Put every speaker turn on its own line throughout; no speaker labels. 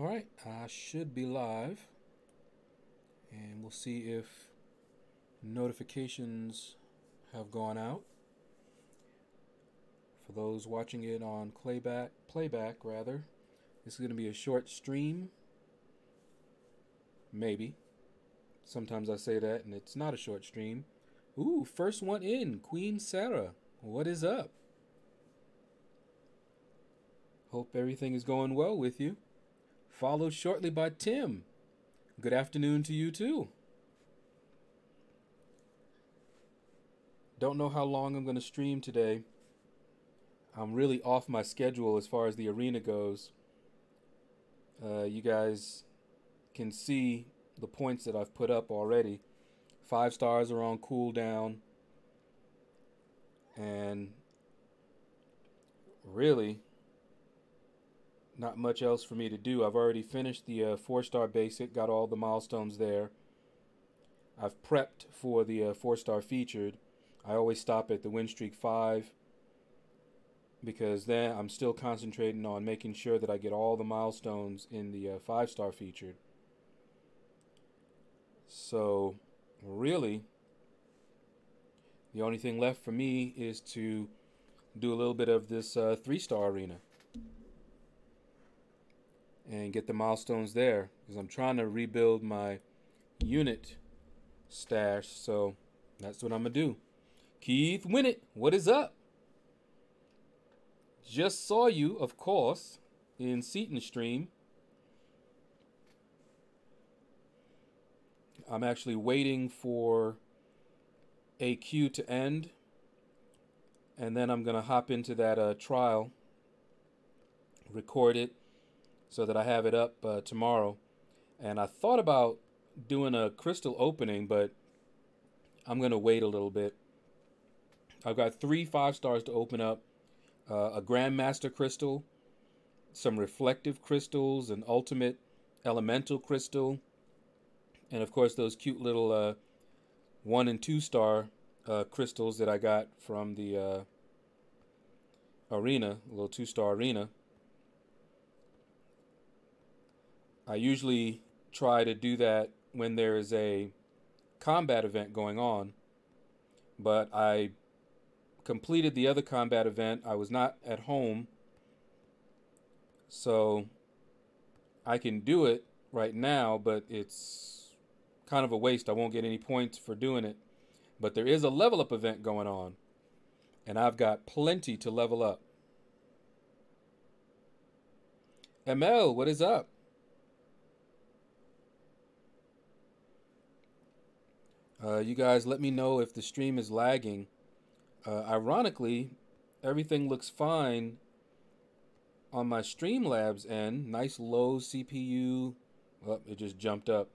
All right, I should be live, and we'll see if notifications have gone out. For those watching it on playback rather, this is going to be a short stream. Maybe. Sometimes I say that and it's not a short stream. Ooh, first one in, Queen Sarah. What is up? Hope everything is going well with you. Followed shortly by Tim. Good afternoon to you too. Don't know how long I'm going to stream today. I'm really off my schedule as far as the arena goes. You guys can see the points that I've put up already. 5 stars are on cooldown. And really, not much else for me to do. I've already finished the 4-star basic, got all the milestones there. I've prepped for the 4-star featured. I always stop at the win streak 5 because then I'm still concentrating on making sure that I get all the milestones in the 5-star featured. So really, the only thing left for me is to do a little bit of this 3-star arena and get the milestones there, because I'm trying to rebuild my unit stash. So that's what I'm gonna do. Keith Winnett, what is up? Just saw you, of course, in Seaton stream. I'm actually waiting for AQ to end, and then I'm gonna hop into that trial, record it so that I have it up tomorrow. And I thought about doing a crystal opening, but I'm gonna wait a little bit. I've got 3 5-stars to open up. A Grandmaster crystal, some reflective crystals, an ultimate elemental crystal, and of course those cute little 1 and 2-star crystals that I got from the arena, a little 2-star arena. I usually try to do that when there is a combat event going on, but I completed the other combat event. I was not at home, so I can do it right now, but it's kind of a waste. I won't get any points for doing it. But there is a level up event going on, and I've got plenty to level up. ML, what is up? You guys let me know if the stream is lagging. Ironically, everything looks fine on my Streamlabs end. Nice low CPU. Well, it just jumped up.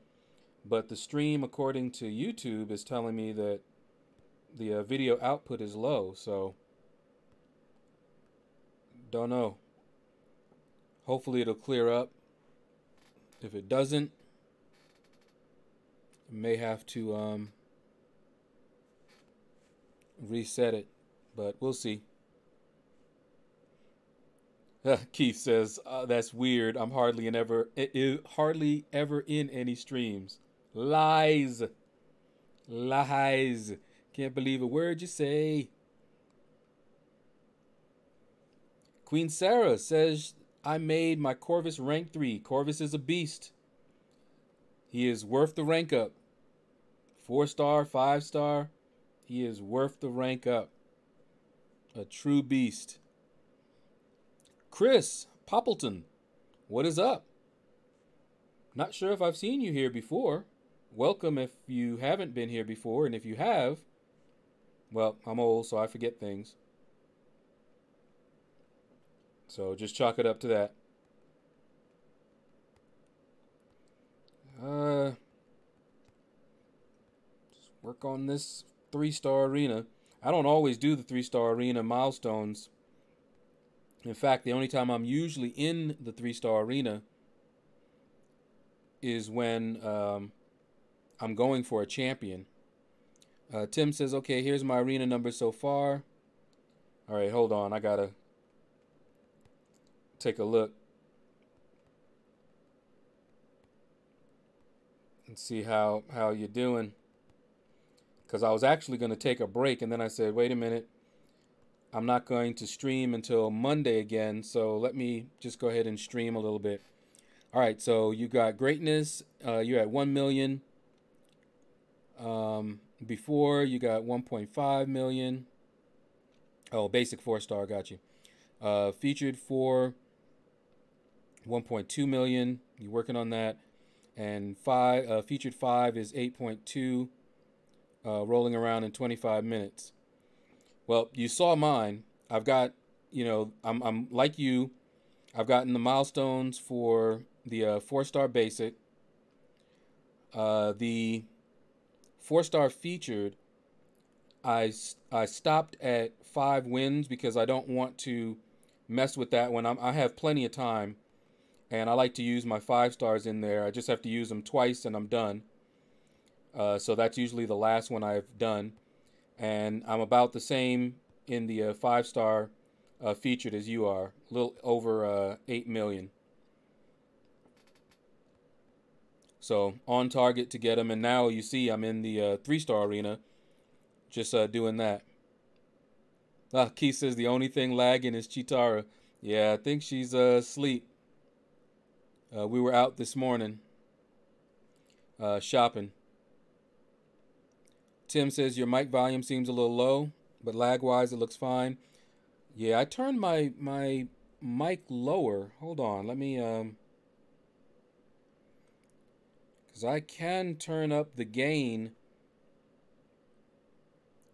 But the stream, according to YouTube, is telling me that the video output is low. So, don't know. Hopefully it'll clear up. If it doesn't, I may have to reset it, but we'll see. Keith says, that's weird. I'm hardly ever in any streams. Lies. Lies. Can't believe a word you say. Queen Sarah says, I made my Corvus rank 3. Corvus is a beast. He is worth the rank up. 4-star, 5-star. He is worth the rank up. A true beast. Chris Poppleton, what is up? Not sure if I've seen you here before. Welcome if you haven't been here before, and if you have, well, I'm old, so I forget things. So just chalk it up to that. Just work on this 3-star arena. I don't always do the 3-star arena milestones. In fact, the only time I'm usually in the 3-star arena is when I'm going for a champion. Tim says, okay, here's my arena number so far. All right, hold on. I gotta take a look. and see how you're doing. Because I was actually going to take a break, and then I said, wait a minute, I'm not going to stream until Monday again, so let me just go ahead and stream a little bit. All right, so you got greatness. You're at 1 million. Before you got 1.5 million. Oh, basic 4-star, got you. Featured for 1.2 million. You're working on that. And featured 5 is 8.2. Rolling around in 25 minutes. Well, you saw mine. I've got, I'm like you. I've gotten the milestones for the 4-star basic. The 4-star featured, I stopped at 5 wins because I don't want to mess with that when I have plenty of time, and I like to use my 5 stars in there. I just have to use them twice and I'm done. So that's usually the last one I've done. And I'm about the same in the 5-star featured as you are. A little over 8 million. So on target to get them. And now you see I'm in the 3-star arena. Just doing that. Keith says the only thing lagging is Chitara. Yeah, I think she's asleep. We were out this morning shopping. Tim says your mic volume seems a little low, but lag-wise it looks fine. Yeah, I turned my mic lower. Hold on, let me because I can turn up the gain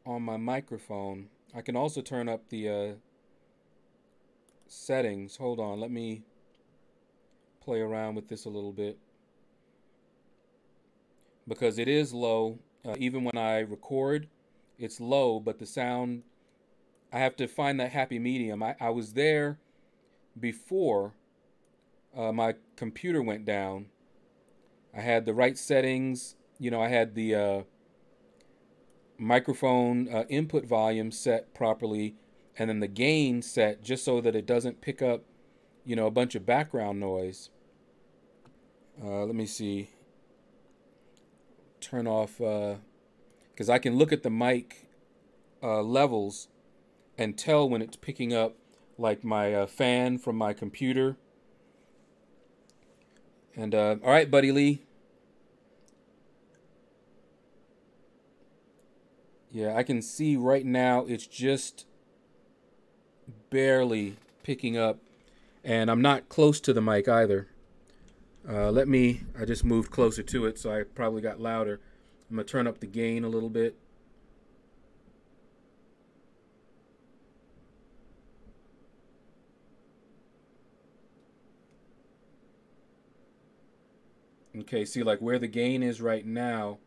on my microphone. I can also turn up the settings. Hold on, let me play around with this a little bit because it is low. Even when I record, it's low, but the sound, I have to find that happy medium. I was there before my computer went down. I had the right settings. I had the microphone input volume set properly, and then the gain set just so that it doesn't pick up, a bunch of background noise. Let me see. Turn off, because I can look at the mic levels and tell when it's picking up, like my fan from my computer. And all right, Buddy Lee. Yeah, I can see right now it's just barely picking up, and I'm not close to the mic either. I just moved closer to it, so I probably got louder. I'm going to turn up the gain a little bit. Okay, see like where the gain is right now,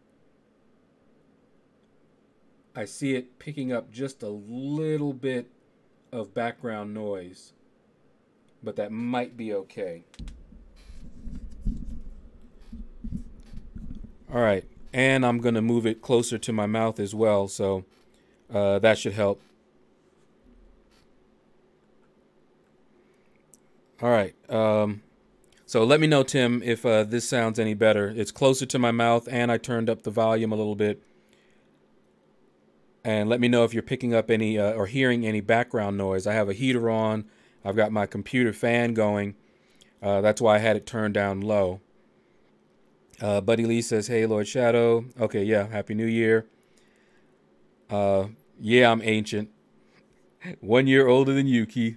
I see it picking up just a little bit of background noise, but that might be okay. All right, and I'm going to move it closer to my mouth as well, so that should help. All right, so let me know, Tim, if this sounds any better. It's closer to my mouth, and I turned up the volume a little bit. And let me know if you're picking up any or hearing any background noise. I have a heater on. I've got my computer fan going. That's why I had it turned down low. Buddy Lee says, hey, Lord Shadow. Okay, yeah, Happy New Year. Yeah, I'm ancient. 1 year older than you, Key.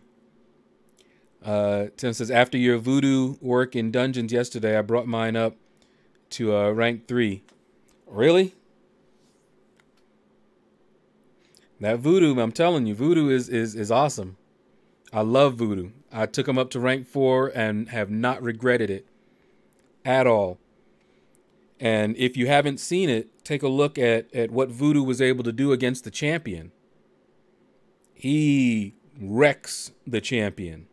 Tim says, after your voodoo work in dungeons yesterday, I brought mine up to rank 3. Really? That voodoo, I'm telling you, voodoo is awesome. I love voodoo. I took him up to rank 4 and have not regretted it at all. And if you haven't seen it, take a look at what voodoo was able to do against the champion. He wrecks the champion.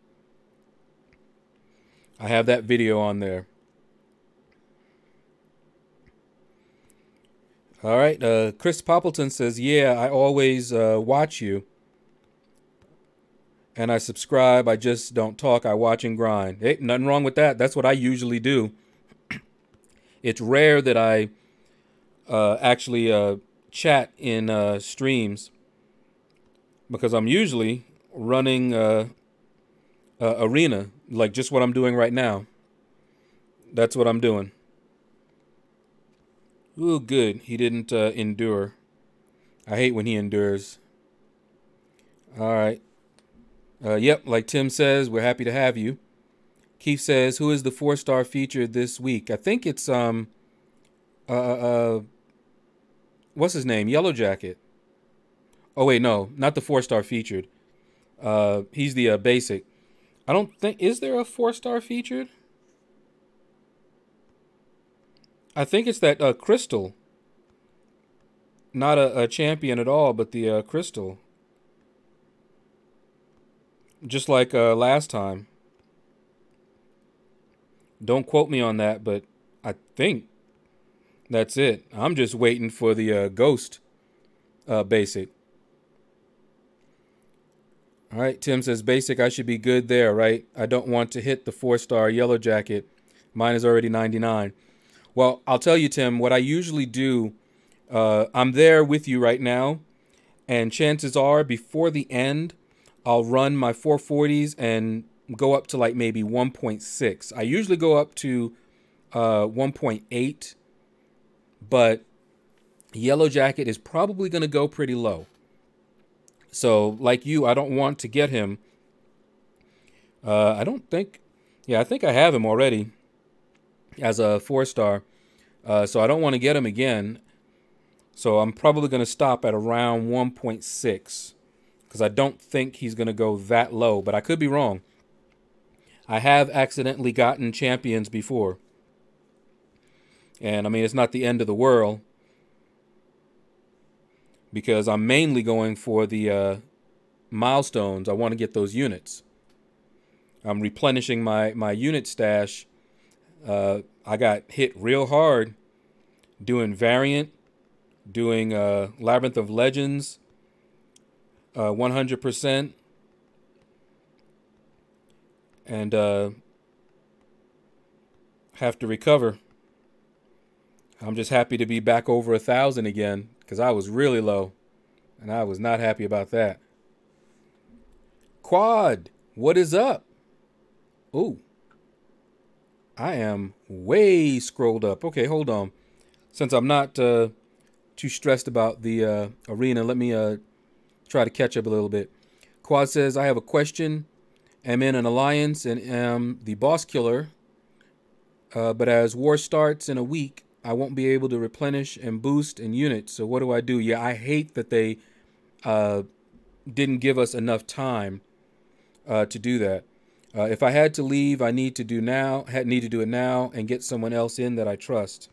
I have that video on there. All right, Chris Poppleton says, yeah, I always watch you. And I subscribe. I just don't talk. I watch and grind. Hey, nothing wrong with that. That's what I usually do. It's rare that I actually chat in streams because I'm usually running arena, like just what I'm doing right now. That's what I'm doing. Ooh, good. He didn't endure. I hate when he endures. All right. Yep, like Tim says, we're happy to have you. Keith says, who is the 4-star featured this week? I think it's what's his name? Yellow Jacket. Oh wait, no, not the 4-star featured. He's the basic. I don't think, is there a 4-star featured? I think it's that Crystal. Not a champion at all, but the Crystal. Just like last time. Don't quote me on that, but I think that's it. I'm just waiting for the Ghost basic. All right, Tim says, basic, I should be good there, right? I don't want to hit the 4-star Yellow Jacket. Mine is already 99. Well, I'll tell you, Tim, what I usually do, I'm there with you right now, and chances are before the end, I'll run my 440s and go up to like maybe 1.6. I usually go up to 1.8, but Yellow Jacket is probably going to go pretty low. So like you, I don't want to get him. I don't think, yeah, I think I have him already as a 4-star. So I don't want to get him again. So I'm probably going to stop at around 1.6 because I don't think he's going to go that low, but I could be wrong. I have accidentally gotten champions before. And I mean, it's not the end of the world because I'm mainly going for the milestones. I want to get those units. I'm replenishing my unit stash. I got hit real hard doing Variant, doing Labyrinth of Legends, 100%, and have to recover. I'm just happy to be back over 1,000 again because I was really low, and I was not happy about that. Quad, what is up? Ooh. I am way scrolled up. Okay, hold on. Since I'm not too stressed about the arena, let me try to catch up a little bit. Quad says, I have a question. I'm in an alliance and am the boss killer. But as war starts in a week, I won't be able to replenish and boost in units. So what do I do? Yeah, I hate that they didn't give us enough time to do that. If I had to leave, I need to do it now and get someone else in that I trust.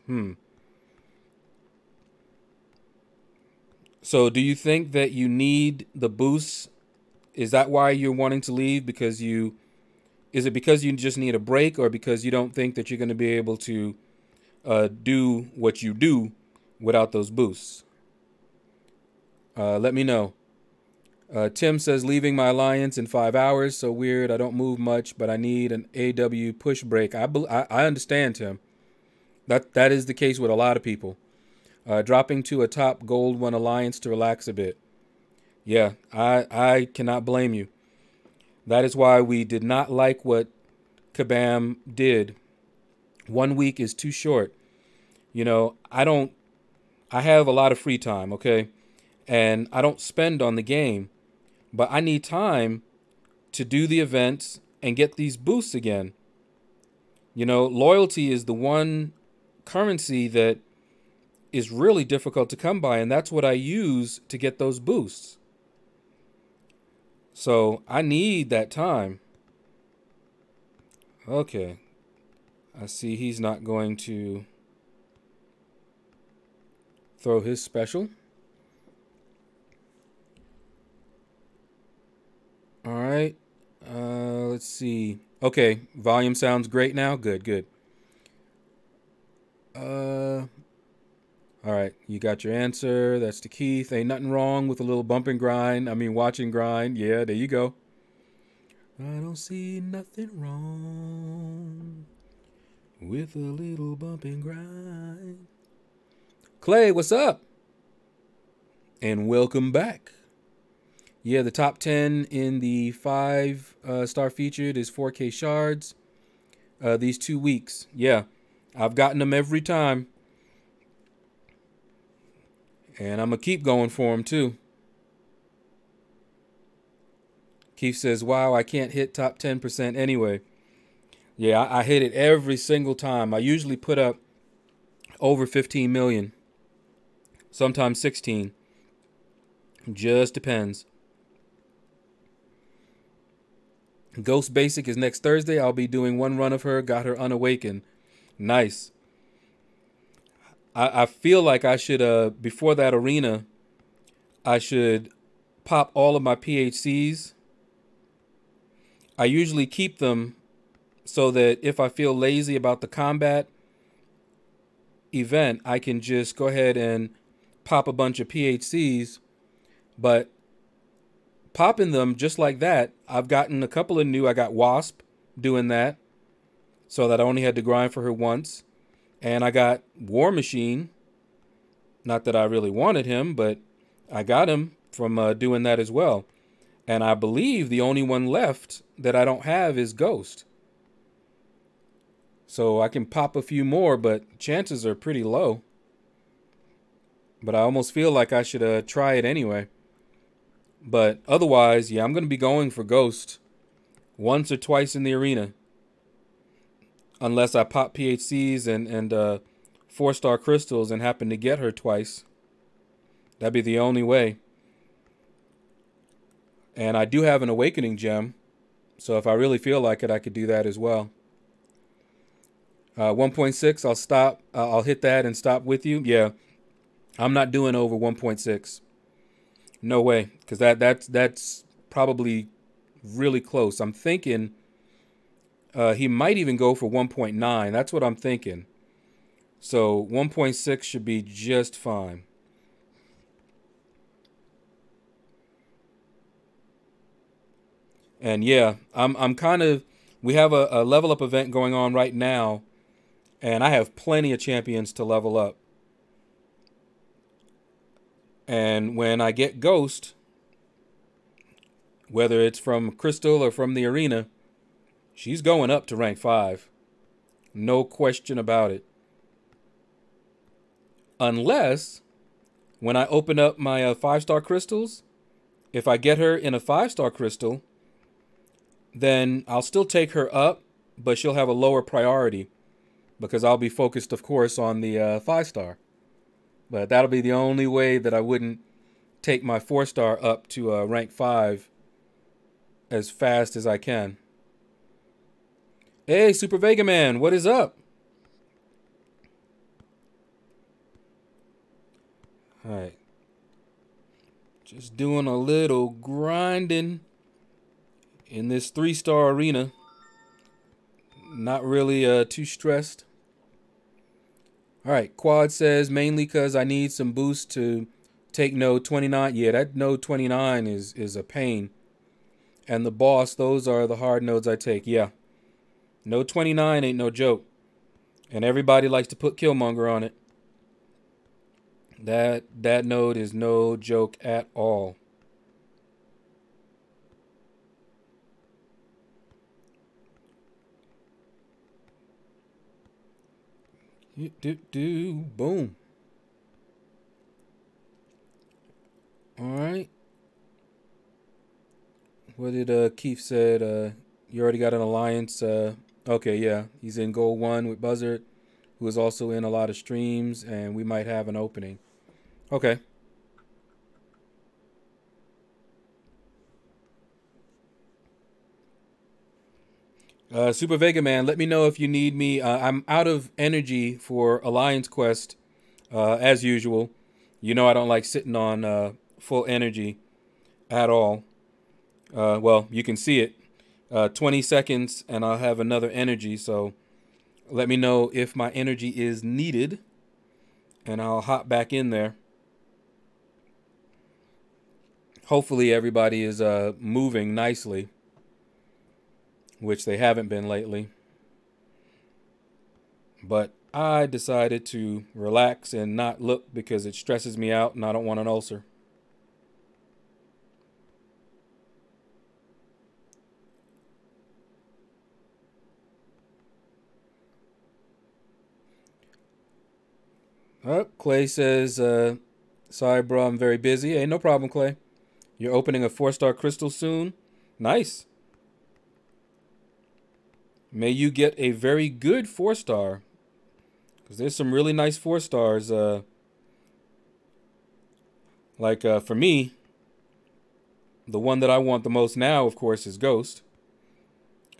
So do you think that you need the boosts? Is that why you're wanting to leave? Is it because you just need a break, or because you don't think that you're going to be able to do what you do without those boosts? Let me know. Tim says, leaving my alliance in 5 hours. So weird. I don't move much, but I need an AW push break. I understand, Tim. That is the case with a lot of people. Dropping to a top gold 1 alliance to relax a bit. Yeah, I cannot blame you. That is why we did not like what Kabam did. 1 week is too short. You know, I have a lot of free time, okay? And I don't spend on the game, but I need time to do the events and get these boosts again. You know, loyalty is the one currency that is really difficult to come by, and that's what I use to get those boosts. So I need that time. Okay. I see he's not going to throw his special. All right. Let's see. Okay. Volume sounds great now. Good, good. All right. You got your answer. That's to Keith. Ain't nothing wrong with a little bump and grind. I mean, watch and grind. Yeah, there you go. I don't see nothing wrong with a little bump and grind. Clay, what's up? And welcome back. Yeah, the top 10 in the 5-star featured is 4K Shards. These 2 weeks. Yeah, I've gotten them every time. And I'm going to keep going for them, too. Keith says, wow, I can't hit top 10% anyway. Yeah, I hit it every single time. I usually put up over 15 million. Sometimes 16. Just depends. Ghost Basic is next Thursday. I'll be doing one run of her. Got her unawakened. Nice. I feel like I should, before that arena, I should pop all of my PHCs. I usually keep them so that if I feel lazy about the combat event, I can just go ahead and pop a bunch of PHCs. But popping them just like that, I've gotten a couple of new. I got Wasp doing that, so that I only had to grind for her once. And I got War Machine. Not that I really wanted him, but I got him from doing that as well. And I believe the only one left that I don't have is Ghost. So I can pop a few more, but chances are pretty low. But I almost feel like I should try it anyway. But otherwise, yeah, I'm going to be going for Ghost once or twice in the arena. Unless I pop PHCs and 4-star crystals and happen to get her twice. That'd be the only way. And I do have an awakening gem. So if I really feel like it, I could do that as well. 1.6, I'll stop. I'll hit that and stop with you. Yeah, I'm not doing over 1.6. No way, because that's probably really close. I'm thinking he might even go for 1.9. That's what I'm thinking. So 1.6 should be just fine. And yeah, I'm kind of, we have a level up event going on right now, and I have plenty of champions to level up. And when I get Ghost, whether it's from Crystal or from the arena, she's going up to rank 5. No question about it. Unless, when I open up my 5-star crystals, if I get her in a 5-star crystal, then I'll still take her up, but she'll have a lower priority. Because I'll be focused, of course, on the 5-star. But that'll be the only way that I wouldn't take my 4-star up to rank 5 as fast as I can. Hey, Super Vega Man, what is up? All right. Just doing a little grinding in this 3-star arena. Not really too stressed. All right, Quad says mainly because I need some boost to take node 29. Yeah, that node 29 is a pain. And the boss, those are the hard nodes I take. Yeah, node 29 ain't no joke. And everybody likes to put Killmonger on it. That node is no joke at all. Boom. All right. What did Keith said? You already got an alliance. Okay, yeah, he's in Gold 1 with Buzzard, who is also in a lot of streams, and we might have an opening. Okay. Super Vega Man, let me know if you need me. I'm out of energy for Alliance Quest, as usual. You know I don't like sitting on full energy at all. Well, you can see it. 20 seconds and I'll have another energy. So let me know if my energy is needed and I'll hop back in there. Hopefully everybody is moving nicely, which they haven't been lately. But I decided to relax and not look because it stresses me out and I don't want an ulcer. Oh, Clay says, sorry, bro, I'm very busy. Hey, no problem, Clay. You're opening a 4-star crystal soon? Nice. May you get a very good 4-star. Because there's some really nice 4-stars. For me, the one that I want the most now, of course, is Ghost.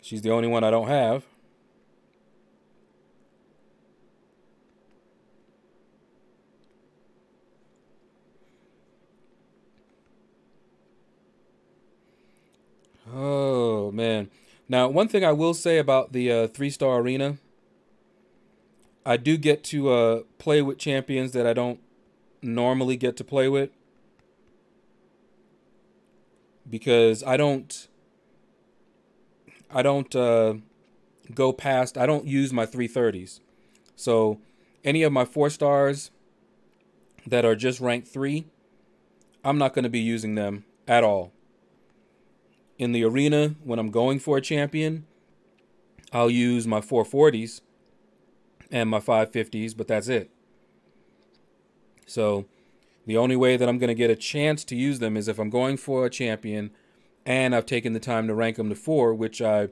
She's the only one I don't have. Oh, man. Now, one thing I will say about the 3-star arena, I do get to play with champions that I don't normally get to play with. Because I don't go past, I don't use my 330s. So any of my 4-stars that are just rank 3, I'm not going to be using them at all. In the arena, when I'm going for a champion, I'll use my 440s and my 550s, but that's it. So the only way that I'm going to get a chance to use them is if I'm going for a champion and I've taken the time to rank them to 4, which I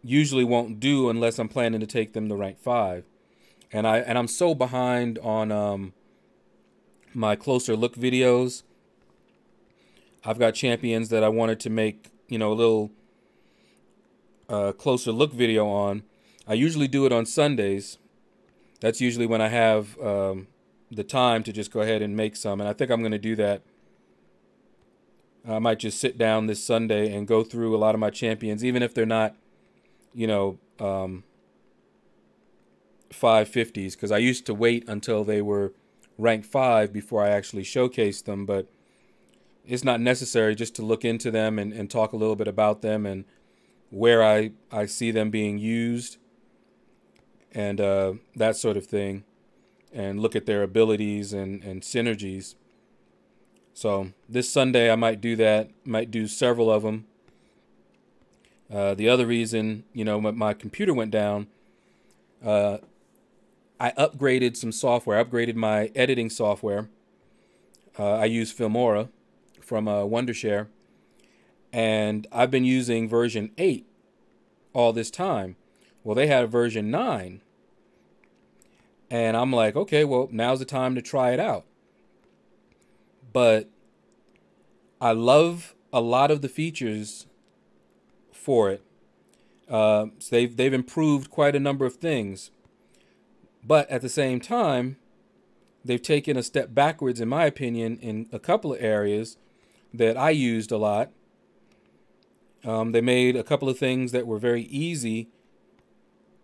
usually won't do unless I'm planning to take them to rank 5. And I'm so behind on my closer look videos. I've got champions that I wanted to make, a little closer look video on. I usually do it on Sundays. That's usually when I have the time to just go ahead and make some. And I think I'm going to do that. I might just sit down this Sunday and go through a lot of my champions, even if they're not, 550s, because I used to wait until they were rank 5 before I actually showcased them. But it's not necessary just to look into them and talk a little bit about them and where I see them being used and that sort of thing, and look at their abilities and synergies. So this Sunday I might do that, might do several of them. The other reason, my computer went down, I upgraded some software, upgraded my editing software. I use Filmora from Wondershare, and I've been using version 8 all this time. Well, they had a version 9, and I'm like, okay, well, now's the time to try it out. But I love a lot of the features for it. So they've improved quite a number of things, but at the same time, they've taken a step backwards, in my opinion, in a couple of areas that I used a lot. They made a couple of things that were very easy,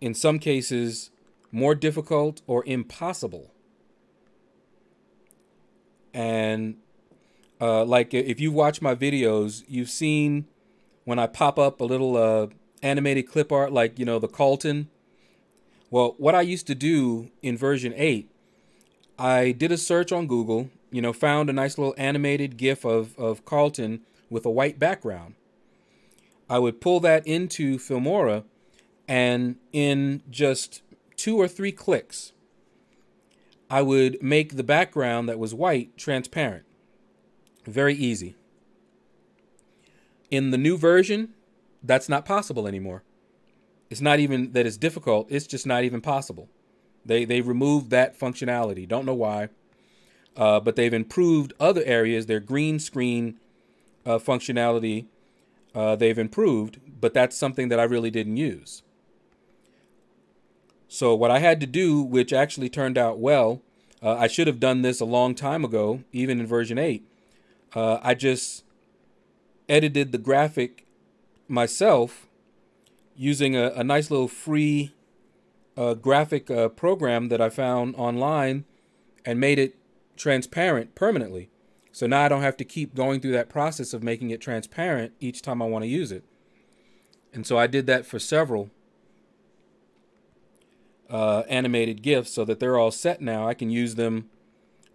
in some cases more difficult or impossible. And if you watch my videos, you've seen when I pop up a little animated clip art, like, the Carlton. Well, what I used to do in version 8, I did a search on Google, found a nice little animated GIF of Carlton with a white background. I would pull that into Filmora, and in just 2 or 3 clicks, I would make the background that was white transparent. Very easy. In the new version, that's not possible anymore. It's not even that it's difficult, it's just not even possible. They removed that functionality. Don't know why. But they've improved other areas. Their green screen functionality, they've improved, but that's something that I really didn't use. So what I had to do, which actually turned out well, I should have done this a long time ago, even in version 8. I just edited the graphic myself using a nice little free graphic program that I found online, and made it transparent permanently. So now I don't have to keep going through that process of making it transparent each time I want to use it. And so I did that for several. animated GIFs so that they're all set now. I can use them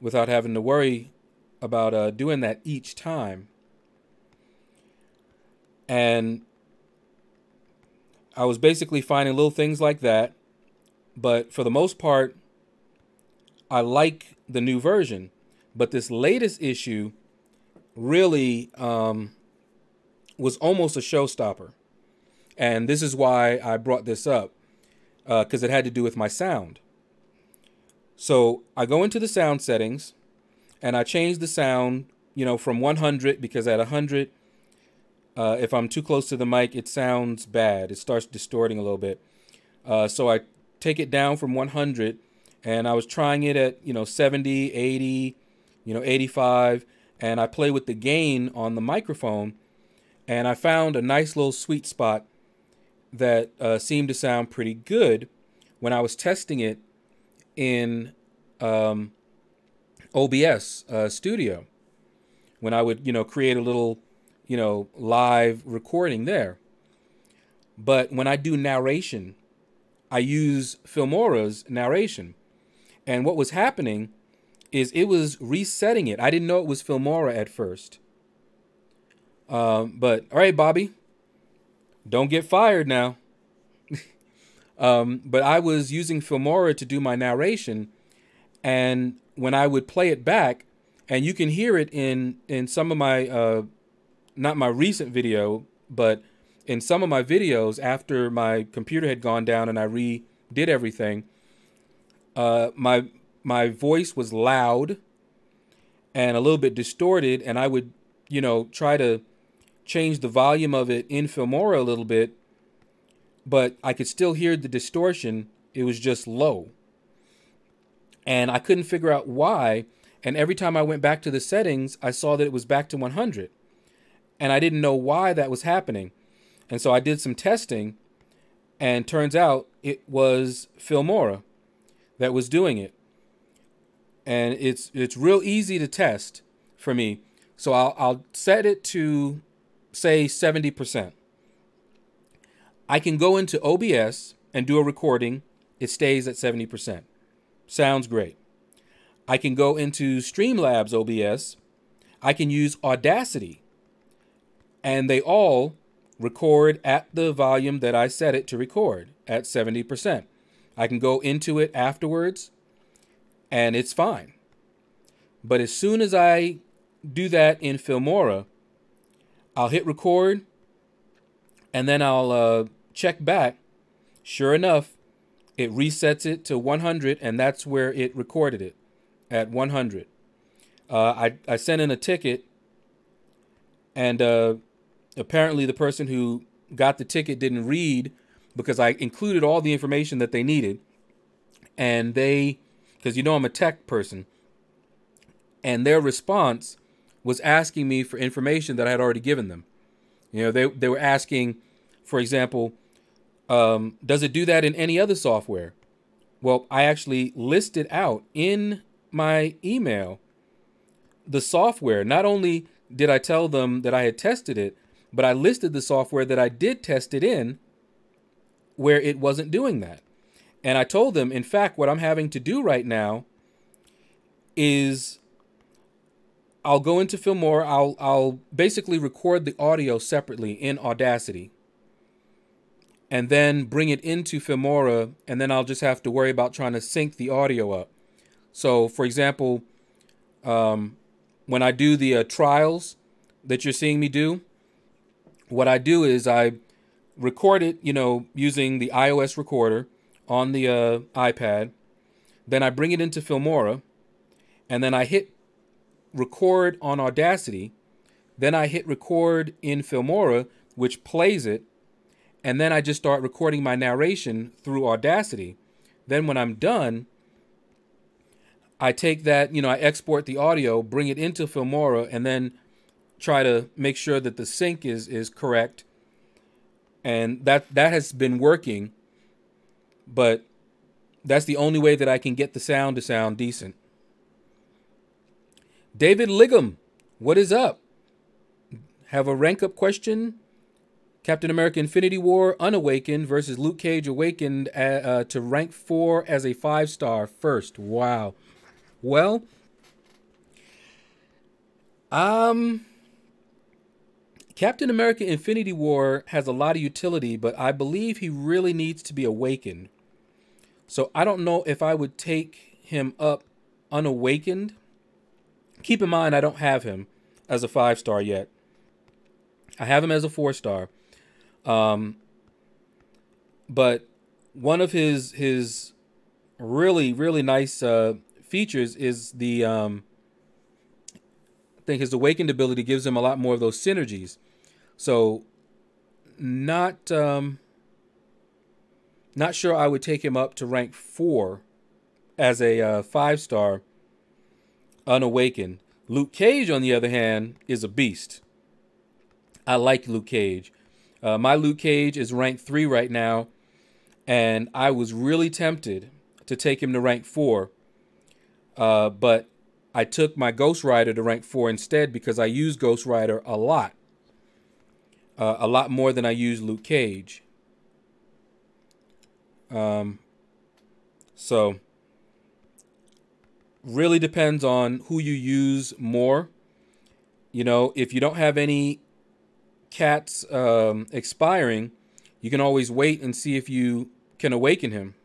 without having to worry about doing that each time. And I was basically finding little things like that. But for the most part, I like the new version. But this latest issue really was almost a showstopper. And this is why I brought this up, because it had to do with my sound. So I go into the sound settings, and I change the sound, from 100, because at 100, if I'm too close to the mic, it sounds bad. It starts distorting a little bit. So I take it down from 100, and I was trying it at, 70, 80, 85, and I play with the gain on the microphone, and I found a nice little sweet spot that seemed to sound pretty good when I was testing it in OBS Studio, when I would, create a little, live recording there. But when I do narration, I use Filmora's narration. And what was happening is it was resetting it. I didn't know it was Filmora at first. But, all right, Bobby, don't get fired now. But I was using Filmora to do my narration. And when I would play it back, and you can hear it in some of my, not my recent video, but in some of my videos after my computer had gone down and I redid everything, my voice was loud and a little bit distorted, and I would, try to change the volume of it in Filmora a little bit, but I could still hear the distortion. It was just low. And I couldn't figure out why. And every time I went back to the settings, I saw that it was back to 100. And I didn't know why that was happening. And so I did some testing, and turns out it was Filmora that was doing it. And it's real easy to test for me. So I'll set it to, say, 70%. I can go into OBS and do a recording. It stays at 70%. Sounds great. I can go into Streamlabs OBS. I can use Audacity. And they all record at the volume that I set it to record at 70%. I can go into it afterwards, and it's fine. But as soon as I do that in Filmora, I'll hit record, and then I'll check back. Sure enough, it resets it to 100, and that's where it recorded it, at 100. I sent in a ticket, and apparently the person who got the ticket didn't read, because I included all the information that they needed. And because I'm a tech person, and their response was asking me for information that I had already given them. They were asking, for example, does it do that in any other software? Well, I actually listed out in my email the software. Not only did I tell them that I had tested it, but I listed the software that I did test it in where it wasn't doing that. And I told them, in fact, what I'm having to do right now is I'll go into Filmora. I'll basically record the audio separately in Audacity, and then bring it into Filmora, and then I'll just have to worry about trying to sync the audio up. So, for example, when I do the trials that you're seeing me do, what I do is I record it, using the iOS recorder on the iPad. Then I bring it into Filmora, and then I hit record on Audacity. Then I hit record in Filmora, which plays it. And then I just start recording my narration through Audacity. Then when I'm done, I take that, I export the audio, bring it into Filmora, and then try to make sure that the sync is correct. And that has been working, but that's the only way that I can get the sound to sound decent. David Liggum, what is up? Have a rank up question? Captain America Infinity War Unawakened versus Luke Cage Awakened to rank 4 as a 5-star first. Wow. Well, Captain America Infinity War has a lot of utility, but I believe he really needs to be awakened. So I don't know if I would take him up unawakened. Keep in mind, I don't have him as a 5-star yet. I have him as a 4-star. But one of his really, really nice features is the I think his awakened ability gives him a lot more of those synergies. So not sure I would take him up to rank 4 as a 5-star unawakened. Luke Cage, on the other hand, is a beast. I like Luke Cage. My Luke Cage is rank 3 right now, and I was really tempted to take him to rank 4, but I took my Ghost Rider to rank 4 instead because I use Ghost Rider a lot more than I use Luke Cage. So really depends on who you use more. You know, if you don't have any cats expiring, you can always wait and see if you can awaken him.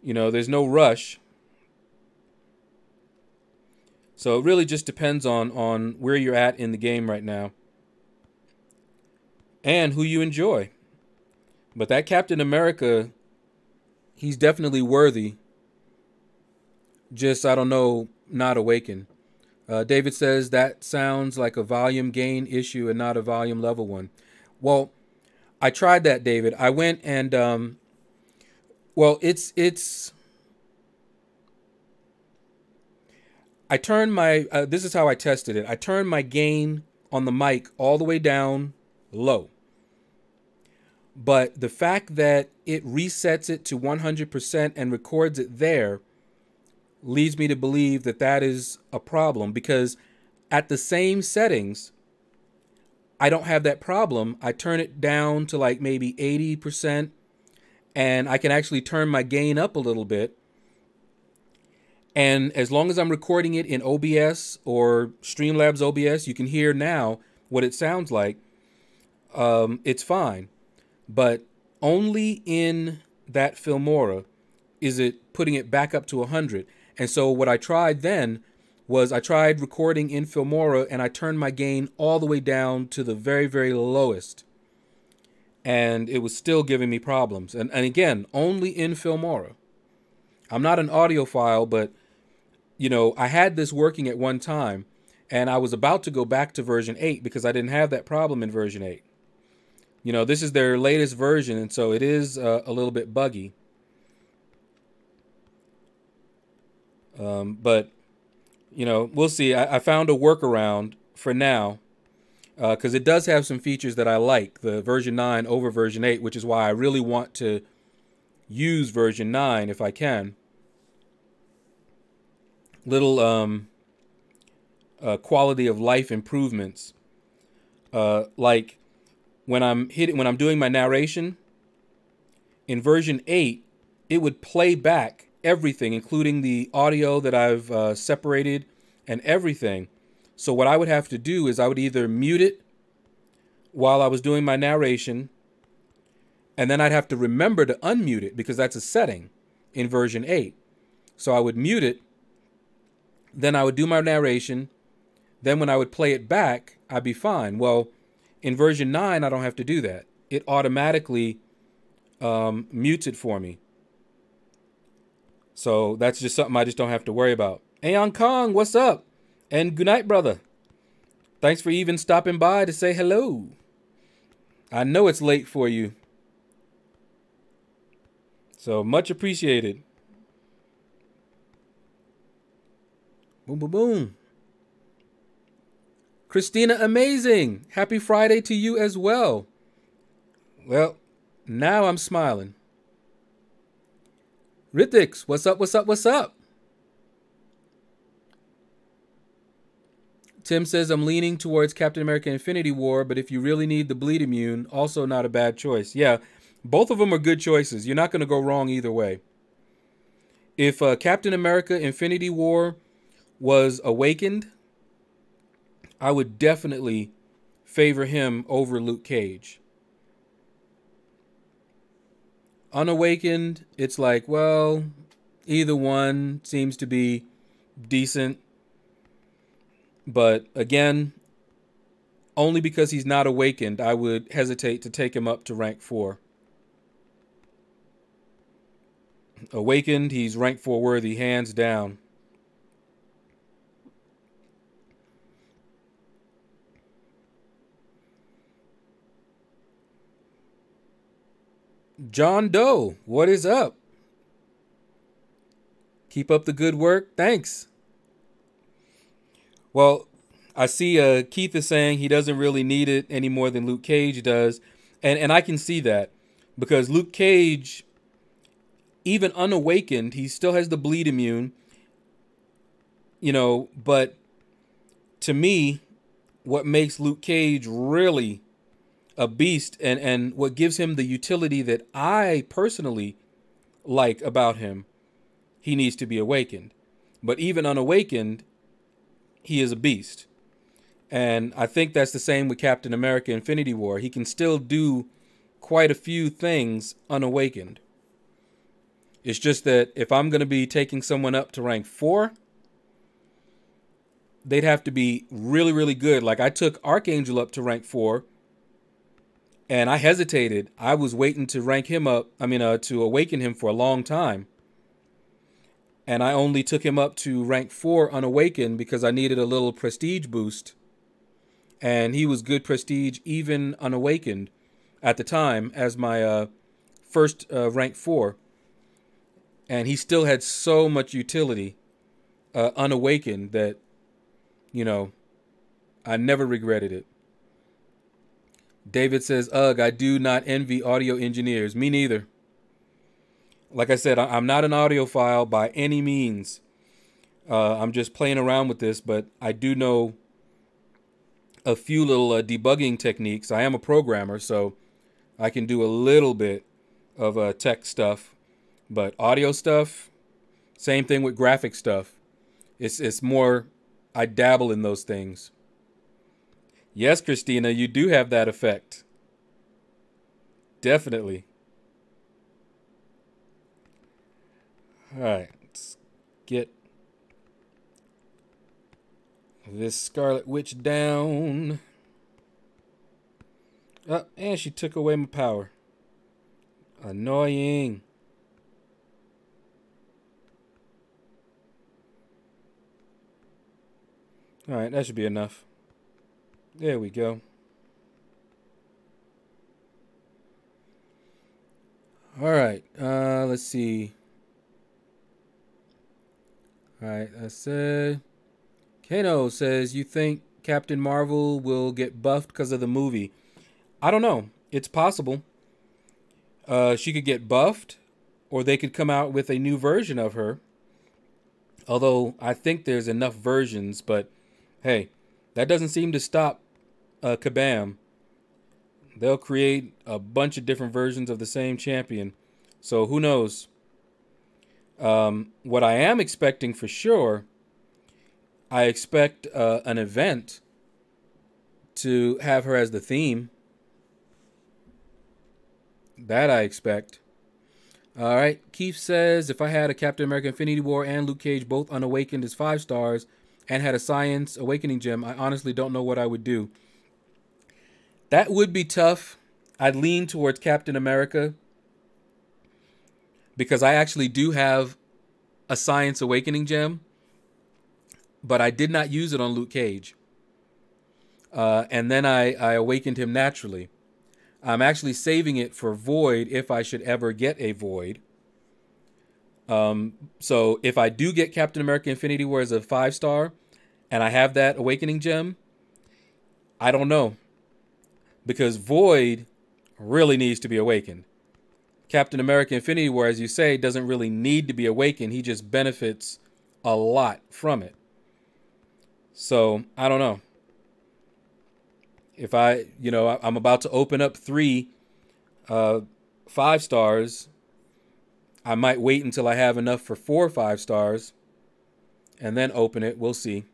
You know, there's no rush. So it really just depends on where you're at in the game right now and who you enjoy. But that Captain America, he's definitely worthy. Just, I don't know, not awakened. David says that sounds like a volume gain issue and not a volume level one. Well, I tried that, David. I went and, well, I turned my, this is how I tested it. I turned my gain on the mic all the way down low. But the fact that it resets it to 100% and records it there leads me to believe that that is a problem, because at the same settings, I don't have that problem. I turn it down to like maybe 80%, and I can actually turn my gain up a little bit. And as long as I'm recording it in OBS or Streamlabs OBS, you can hear now what it sounds like. It's fine. But only in that Filmora is it putting it back up to 100. And so what I tried then was I tried recording in Filmora, and I turned my gain all the way down to the very, very lowest. And it was still giving me problems. And again, only in Filmora. I'm not an audiophile, but, you know, I had this working at one time, and I was about to go back to version 8 because I didn't have that problem in version 8. You know, this is their latest version, and so it is a little bit buggy. But, you know, we'll see. I found a workaround for now, because it does have some features that I like, the version 9 over version 8, which is why I really want to use version 9 if I can. Little quality of life improvements, like when I'm doing my narration in version 8, it would play back everything, including the audio that I've separated and everything. So what I would have to do is I would either mute it while I was doing my narration, and then I'd have to remember to unmute it because that's a setting in version 8. So I would mute it, then I would do my narration, then when I would play it back, I'd be fine. Well, in version 9, I don't have to do that. It automatically mutes it for me. So that's just something I just don't have to worry about. Aeon Kong, what's up? And good night, brother. Thanks for even stopping by to say hello. I know it's late for you. So much appreciated. Boom, boom, boom. Christina, amazing. Happy Friday to you as well. Well, now I'm smiling. Ritix, what's up, what's up, what's up? Tim says, I'm leaning towards Captain America Infinity War, but if you really need the bleed immune, also not a bad choice. Yeah, both of them are good choices. You're not going to go wrong either way. If Captain America Infinity War was awakened, I would definitely favor him over Luke Cage. Unawakened, it's like, well, either one seems to be decent. But again, only because he's not awakened, I would hesitate to take him up to rank 4. Awakened, he's rank 4 worthy, hands down. John Doe, what is up? Keep up the good work. Thanks. Well, I see Keith is saying he doesn't really need it any more than Luke Cage does. And I can see that. Because Luke Cage, even unawakened, he still has the bleed immune. You know, but to me, what makes Luke Cage really a beast and what gives him the utility that I personally like about him, he needs to be awakened. But even unawakened, he is a beast. And I think that's the same with Captain America Infinity War. He can still do quite a few things unawakened. It's just that if I'm going to be taking someone up to rank 4, they'd have to be really, really good. Like I took Archangel up to rank 4, and I hesitated. I was waiting to rank him up, to awaken him for a long time. And I only took him up to rank 4 unawakened because I needed a little prestige boost. And he was good prestige even unawakened at the time as my first rank 4. And he still had so much utility unawakened that, I never regretted it. David says, ugh, I do not envy audio engineers. Me neither. Like I said, I'm not an audiophile by any means. I'm just playing around with this, but I do know a few little debugging techniques. I am a programmer, so I can do a little bit of tech stuff. But audio stuff, same thing with graphic stuff. It's more, I dabble in those things. Yes, Christina, you do have that effect. Definitely. All right, let's get this Scarlet Witch down. Oh, and she took away my power. Annoying. All right, that should be enough. There we go. All right, let's see. All right, I said... Kano says, you think Captain Marvel will get buffed because of the movie? I don't know. It's possible. She could get buffed, or they could come out with a new version of her. Although, I think there's enough versions, but hey, that doesn't seem to stop Kabam. They'll create a bunch of different versions of the same champion. So who knows? What I am expecting for sure, I expect an event to have her as the theme. That I expect. All right. Keith says, if I had a Captain America Infinity War and Luke Cage both unawakened as 5 stars and had a Science Awakening gem, I honestly don't know what I would do. That would be tough. I'd lean towards Captain America because I actually do have a Science Awakening gem, but I did not use it on Luke Cage. And then I awakened him naturally. I'm actually saving it for Void if I should ever get a Void. So if I do get Captain America Infinity War as a 5-star and I have that Awakening gem, I don't know. Because Void really needs to be awakened. Captain America Infinity War, as you say, doesn't really need to be awakened. He just benefits a lot from it. So I don't know if I'm about to open up 3 uh, 5 stars. I might wait until I have enough for 4 5 stars and then open it. We'll see.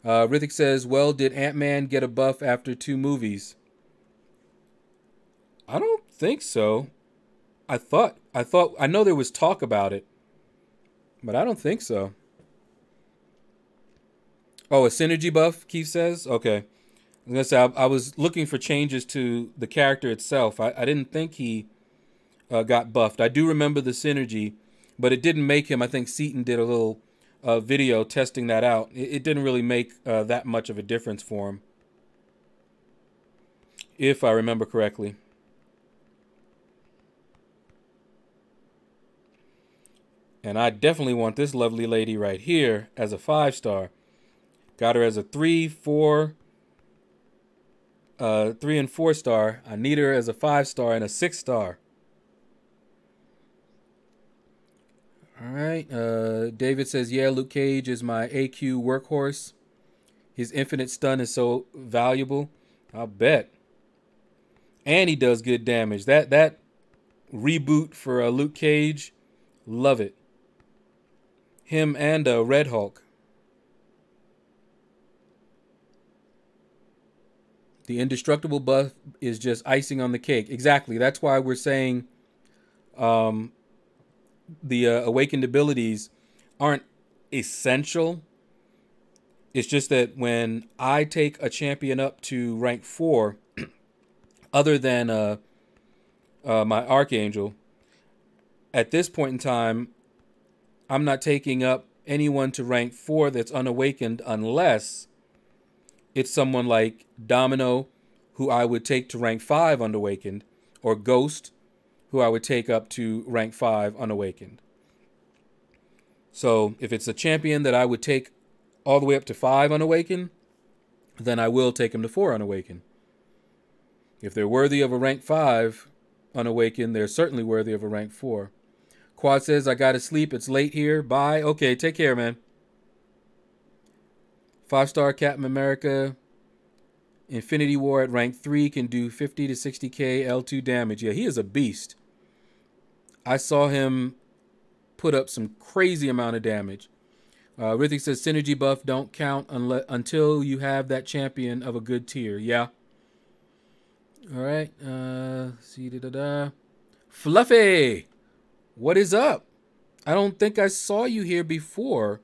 Rithik says, well, did Ant-Man get a buff after 2 movies? I don't think so. I know there was talk about it, but I don't think so. Oh, a synergy buff, Keith says? Okay. I was going to say, I was looking for changes to the character itself. I didn't think he got buffed. I do remember the synergy, but it didn't make him. I think Seaton did a little video testing that out. It didn't really make that much of a difference for him, if I remember correctly. And I definitely want this lovely lady right here as a 5-star. Got her as a 3, 4, 3 and 4-star. I need her as a 5-star and a 6-star. All right. David says, yeah, Luke Cage is my AQ workhorse. His infinite stun is so valuable. I'll bet. And he does good damage. That reboot for Luke Cage, love it. Him and Red Hulk. The indestructible buff is just icing on the cake. Exactly. That's why we're saying the awakened abilities aren't essential. It's just that when I take a champion up to rank 4, other than my Archangel, at this point in time, I'm not taking up anyone to rank 4 that's unawakened unless it's someone like Domino, who I would take to rank 5 unawakened, or Ghost, who I would take up to rank 5 unawakened. So if it's a champion that I would take all the way up to 5 unawakened, then I will take him to 4 unawakened. If they're worthy of a rank 5 unawakened, they're certainly worthy of a rank 4. Quad says, I gotta sleep. It's late here. Bye. Okay, take care, man. 5-star Captain America. Infinity War at rank 3 can do 50 to 60k L2 damage. Yeah, he is a beast. I saw him put up some crazy amount of damage. Rithik says, synergy buff don't count until you have that champion of a good tier. Yeah. All right. See, Fluffy, what is up? I don't think I saw you here before.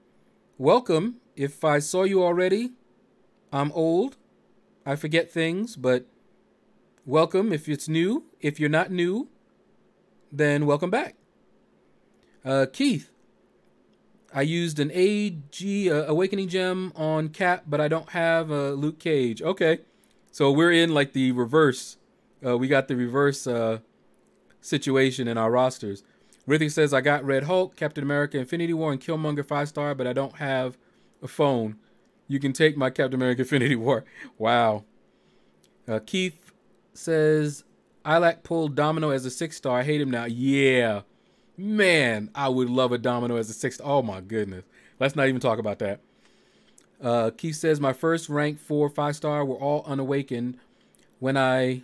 Welcome. If I saw you already, I'm old. I forget things, but welcome if it's new. If you're not new, then welcome back. Keith, I used an AG Awakening Gem on Cap, but I don't have Luke Cage. Okay, so we're in like the reverse. We got the reverse situation in our rosters. Rithik says, I got Red Hulk, Captain America, Infinity War, and Killmonger 5-star, but I don't have a phone. You can take my Captain America Infinity War. Wow. Keith says, Ilak pulled Domino as a 6-star. I hate him now. Yeah. Man, I would love a Domino as a 6-star. Oh, my goodness. Let's not even talk about that. Keith says, my first rank 4 5-star were all unawakened. When I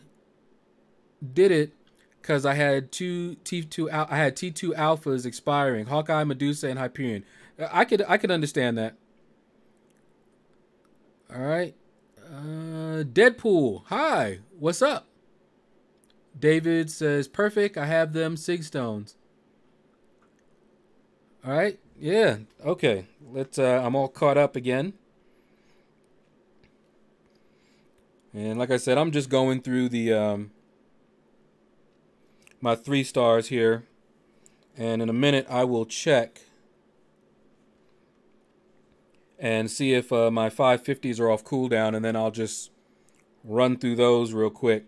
did it, because I had T2 alphas expiring. Hawkeye, Medusa, and Hyperion. I could understand that. All right. Deadpool. Hi. What's up? David says, perfect. I have them Sig Stones. All right. Yeah. Okay. I'm all caught up again. And like I said, I'm just going through the my 3 stars here. And in a minute, I will check and see if my 550s are off cooldown, and then I'll just run through those real quick.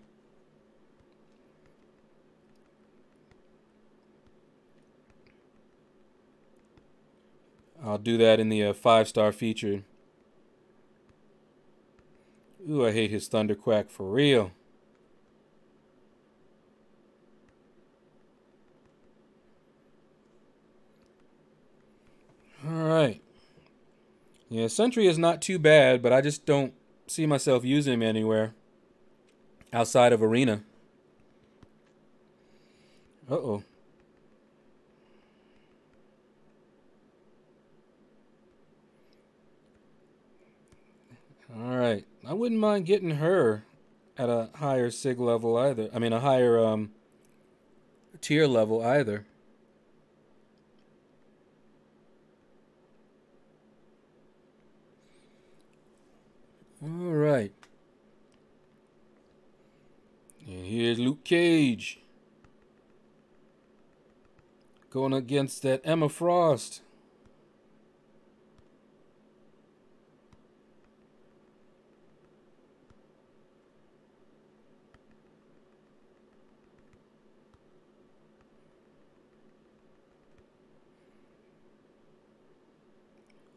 I'll do that in the 5-star feature. Ooh, I hate his Thunderquack for real. All right. Yeah, Sentry is not too bad, but I just don't see myself using him anywhere outside of Arena. Uh-oh. All right. I wouldn't mind getting her at a higher sig level either. I mean, a higher tier level either. All right. And here's Luke Cage going against that Emma Frost.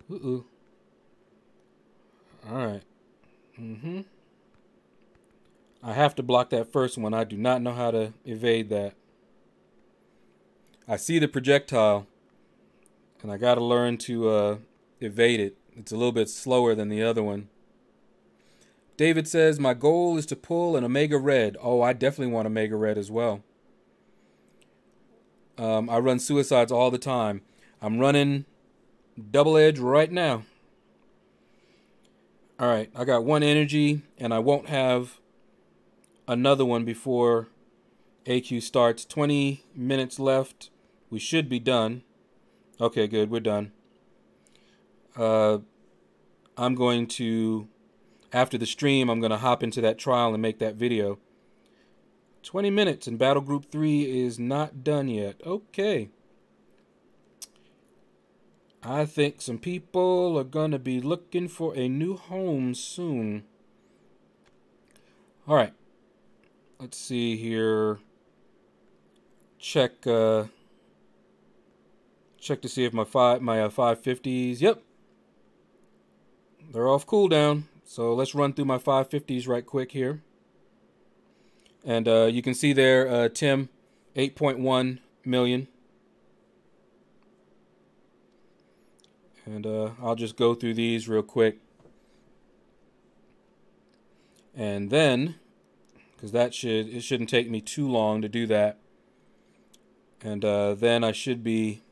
Uh-oh. All right. Mm-hmm. I have to block that first one. I do not know how to evade that. I see the projectile, and I got to learn to evade it. It's a little bit slower than the other one. David says, my goal is to pull an Omega Red. Oh, I definitely want Omega Red as well. I run suicides all the time. I'm running Double Edge right now. All right, I got one energy, and I won't have another one before AQ starts. 20 minutes left. We should be done. Okay, good. We're done. I'm going to, after the stream, I'm going to hop into that trial and make that video. 20 minutes and Battle Group 3 is not done yet. Okay. I think some people are going to be looking for a new home soon. All right. Let's see here. Check to see if my 550s. Yep. They're off cooldown. So let's run through my 550s right quick here. And you can see there, Tim, 8.1 million. And I'll just go through these real quick. And then, because it shouldn't take me too long to do that. And then I should be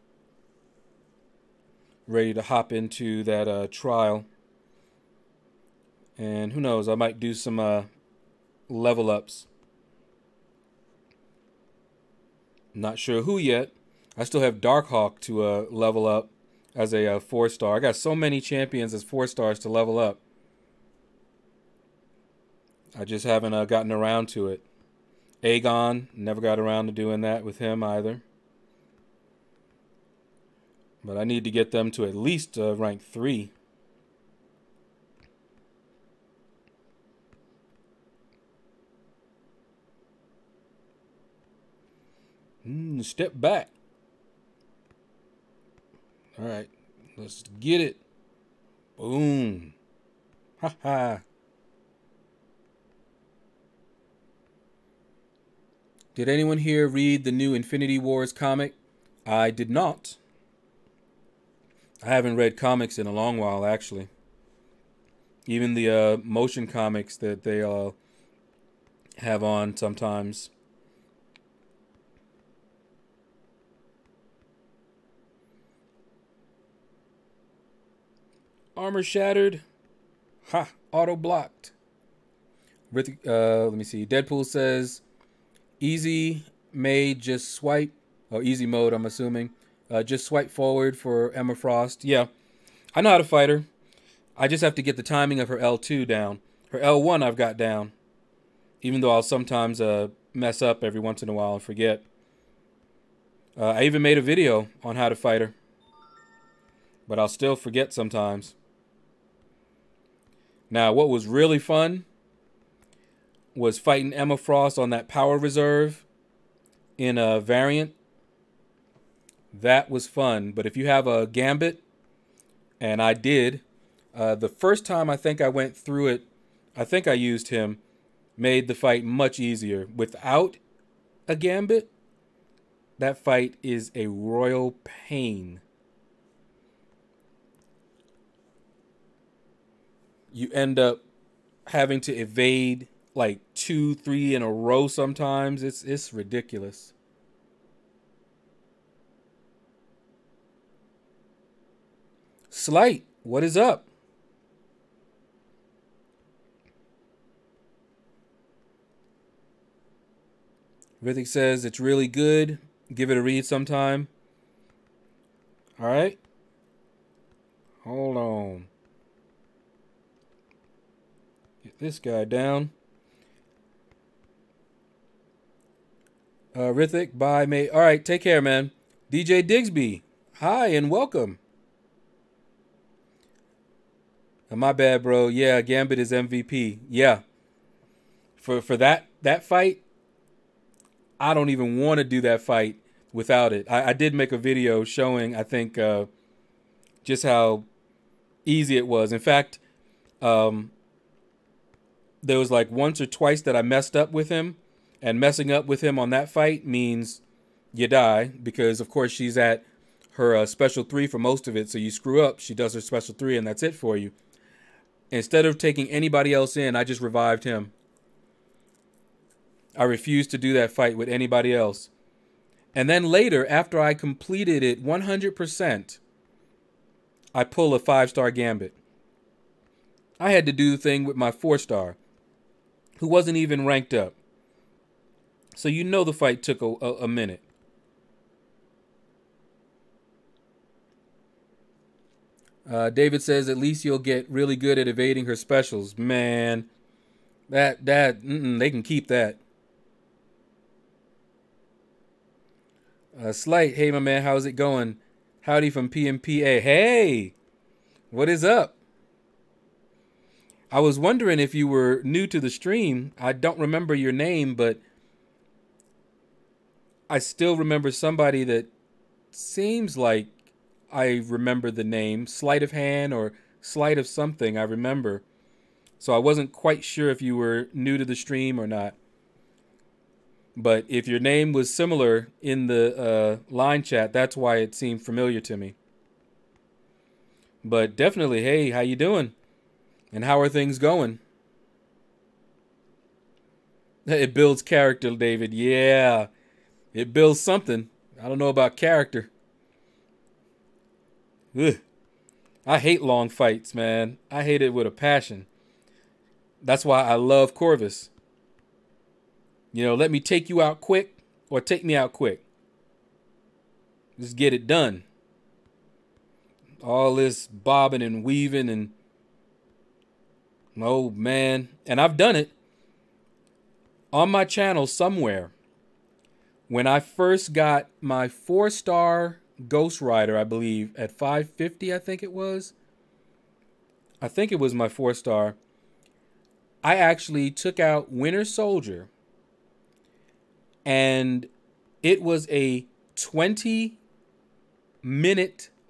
ready to hop into that trial. And who knows, I might do some level ups. Not sure who yet. I still have Darkhawk to level up as a 4-star. I got so many champions as 4-stars to level up. I just haven't gotten around to it. Aegon, never got around to doing that with him either. But I need to get them to at least rank 3. Step back. All right, let's get it. Boom. Ha ha. Did anyone here read the new Infinity Wars comic? I did not. I haven't read comics in a long while, actually. Even the motion comics that they have on sometimes. Armor shattered. Ha! Auto blocked. Let me see. Deadpool says, easy made, just swipe. Oh, easy mode, I'm assuming. Just swipe forward for Emma Frost. Yeah, I know how to fight her. I just have to get the timing of her L2 down. Her L1 I've got down. Even though I'll sometimes mess up every once in a while and forget. I even made a video on how to fight her. But I'll still forget sometimes. Now, what was really fun was fighting Emma Frost on that power reserve in a variant. That was fun. But if you have a Gambit, and I did, the first time I think I went through it, I think I used him, made the fight much easier. Without a Gambit, that fight is a royal pain. you end up having to evade like 2, 3 in a row sometimes. It's ridiculous. Slight, what is up? Rithik says it's really good. Give it a read sometime. All right. Hold on. Get this guy down. Rithik, bye, mate. All right, take care, man. DJ Digsby, hi and welcome. My bad, bro. Yeah, Gambit is MVP. Yeah. For that fight, I don't even want to do that fight without it. I did make a video showing, I think, just how easy it was. In fact, there was like once or twice that I messed up with him, and messing up with him on that fight means you die because, of course, she's at her special 3 for most of it. So you screw up, she does her special 3, and that's it for you. Instead of taking anybody else in, I just revived him. I refused to do that fight with anybody else. And then later, after I completed it 100%, I pull a 5-star Gambit. I had to do the thing with my 4-star, who wasn't even ranked up. So you know the fight took a minute. David says at least you'll get really good at evading her specials. Man, they can keep that. Slight, hey my man, how's it going? Howdy from PMPA. Hey, what is up? I was wondering if you were new to the stream. I don't remember your name, but I still remember somebody that seems like I remember the name. Sleight of hand or sleight of something, I remember. So I wasn't quite sure if you were new to the stream or not. But if your name was similar in the line chat, that's why it seemed familiar to me. But definitely, hey, how you doing? And how are things going? It builds character, David. Yeah, it builds something. I don't know about character. Ugh. I hate long fights, man. I hate it with a passion. That's why I love Corvus. You know, let me take you out quick or take me out quick. Just get it done. All this bobbing and weaving and... Oh, man. And I've done it. On my channel somewhere, when I first got my 4-star Ghost Rider, I believe, at 550, I think it was. I think it was my 4-star. I actually took out Winter Soldier. And it was a 20-minute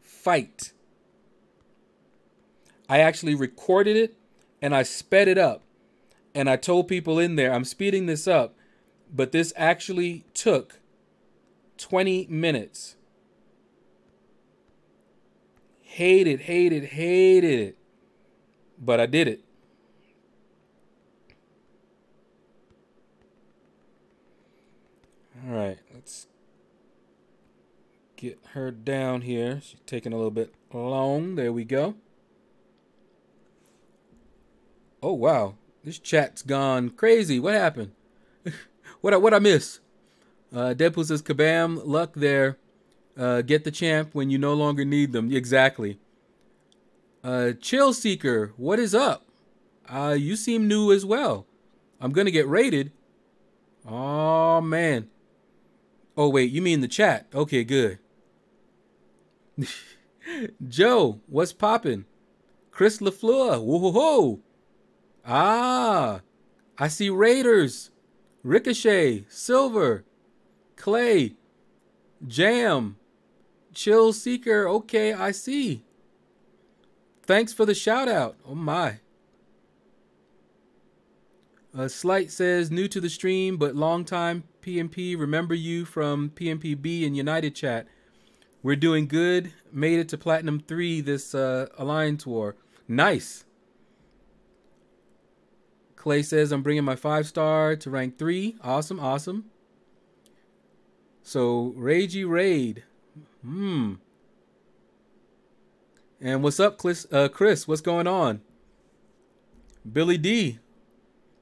fight. I actually recorded it and I sped it up. And I told people in there, I'm speeding this up. But this actually took 20 minutes. Hated it. But I did it. All right, let's get her down here. She's taking a little bit long. There we go. Oh, wow. This chat's gone crazy. What happened? What I miss? Deadpool says, kabam, luck there. Get the champ when you no longer need them. Exactly. Chill Seeker, what is up? You seem new as well. I'm going to get raided. Oh, man. Oh, wait, you mean the chat. Okay, good. Joe, what's poppin'? Chris LaFleur, whoa-ho-ho. Ah, I see Raiders. Ricochet, Silver, Clay, Jam, Chill Seeker. Okay, I see. Thanks for the shout out. Oh my. Slight says, new to the stream, but long time PMP. Remember you from PMPB and United Chat. We're doing good. Made it to Platinum 3 this Alliance War. Nice. Clay says I'm bringing my 5-star to rank 3. Awesome, awesome. So Ragey Raid. And what's up, Chris? What's going on? Billy D.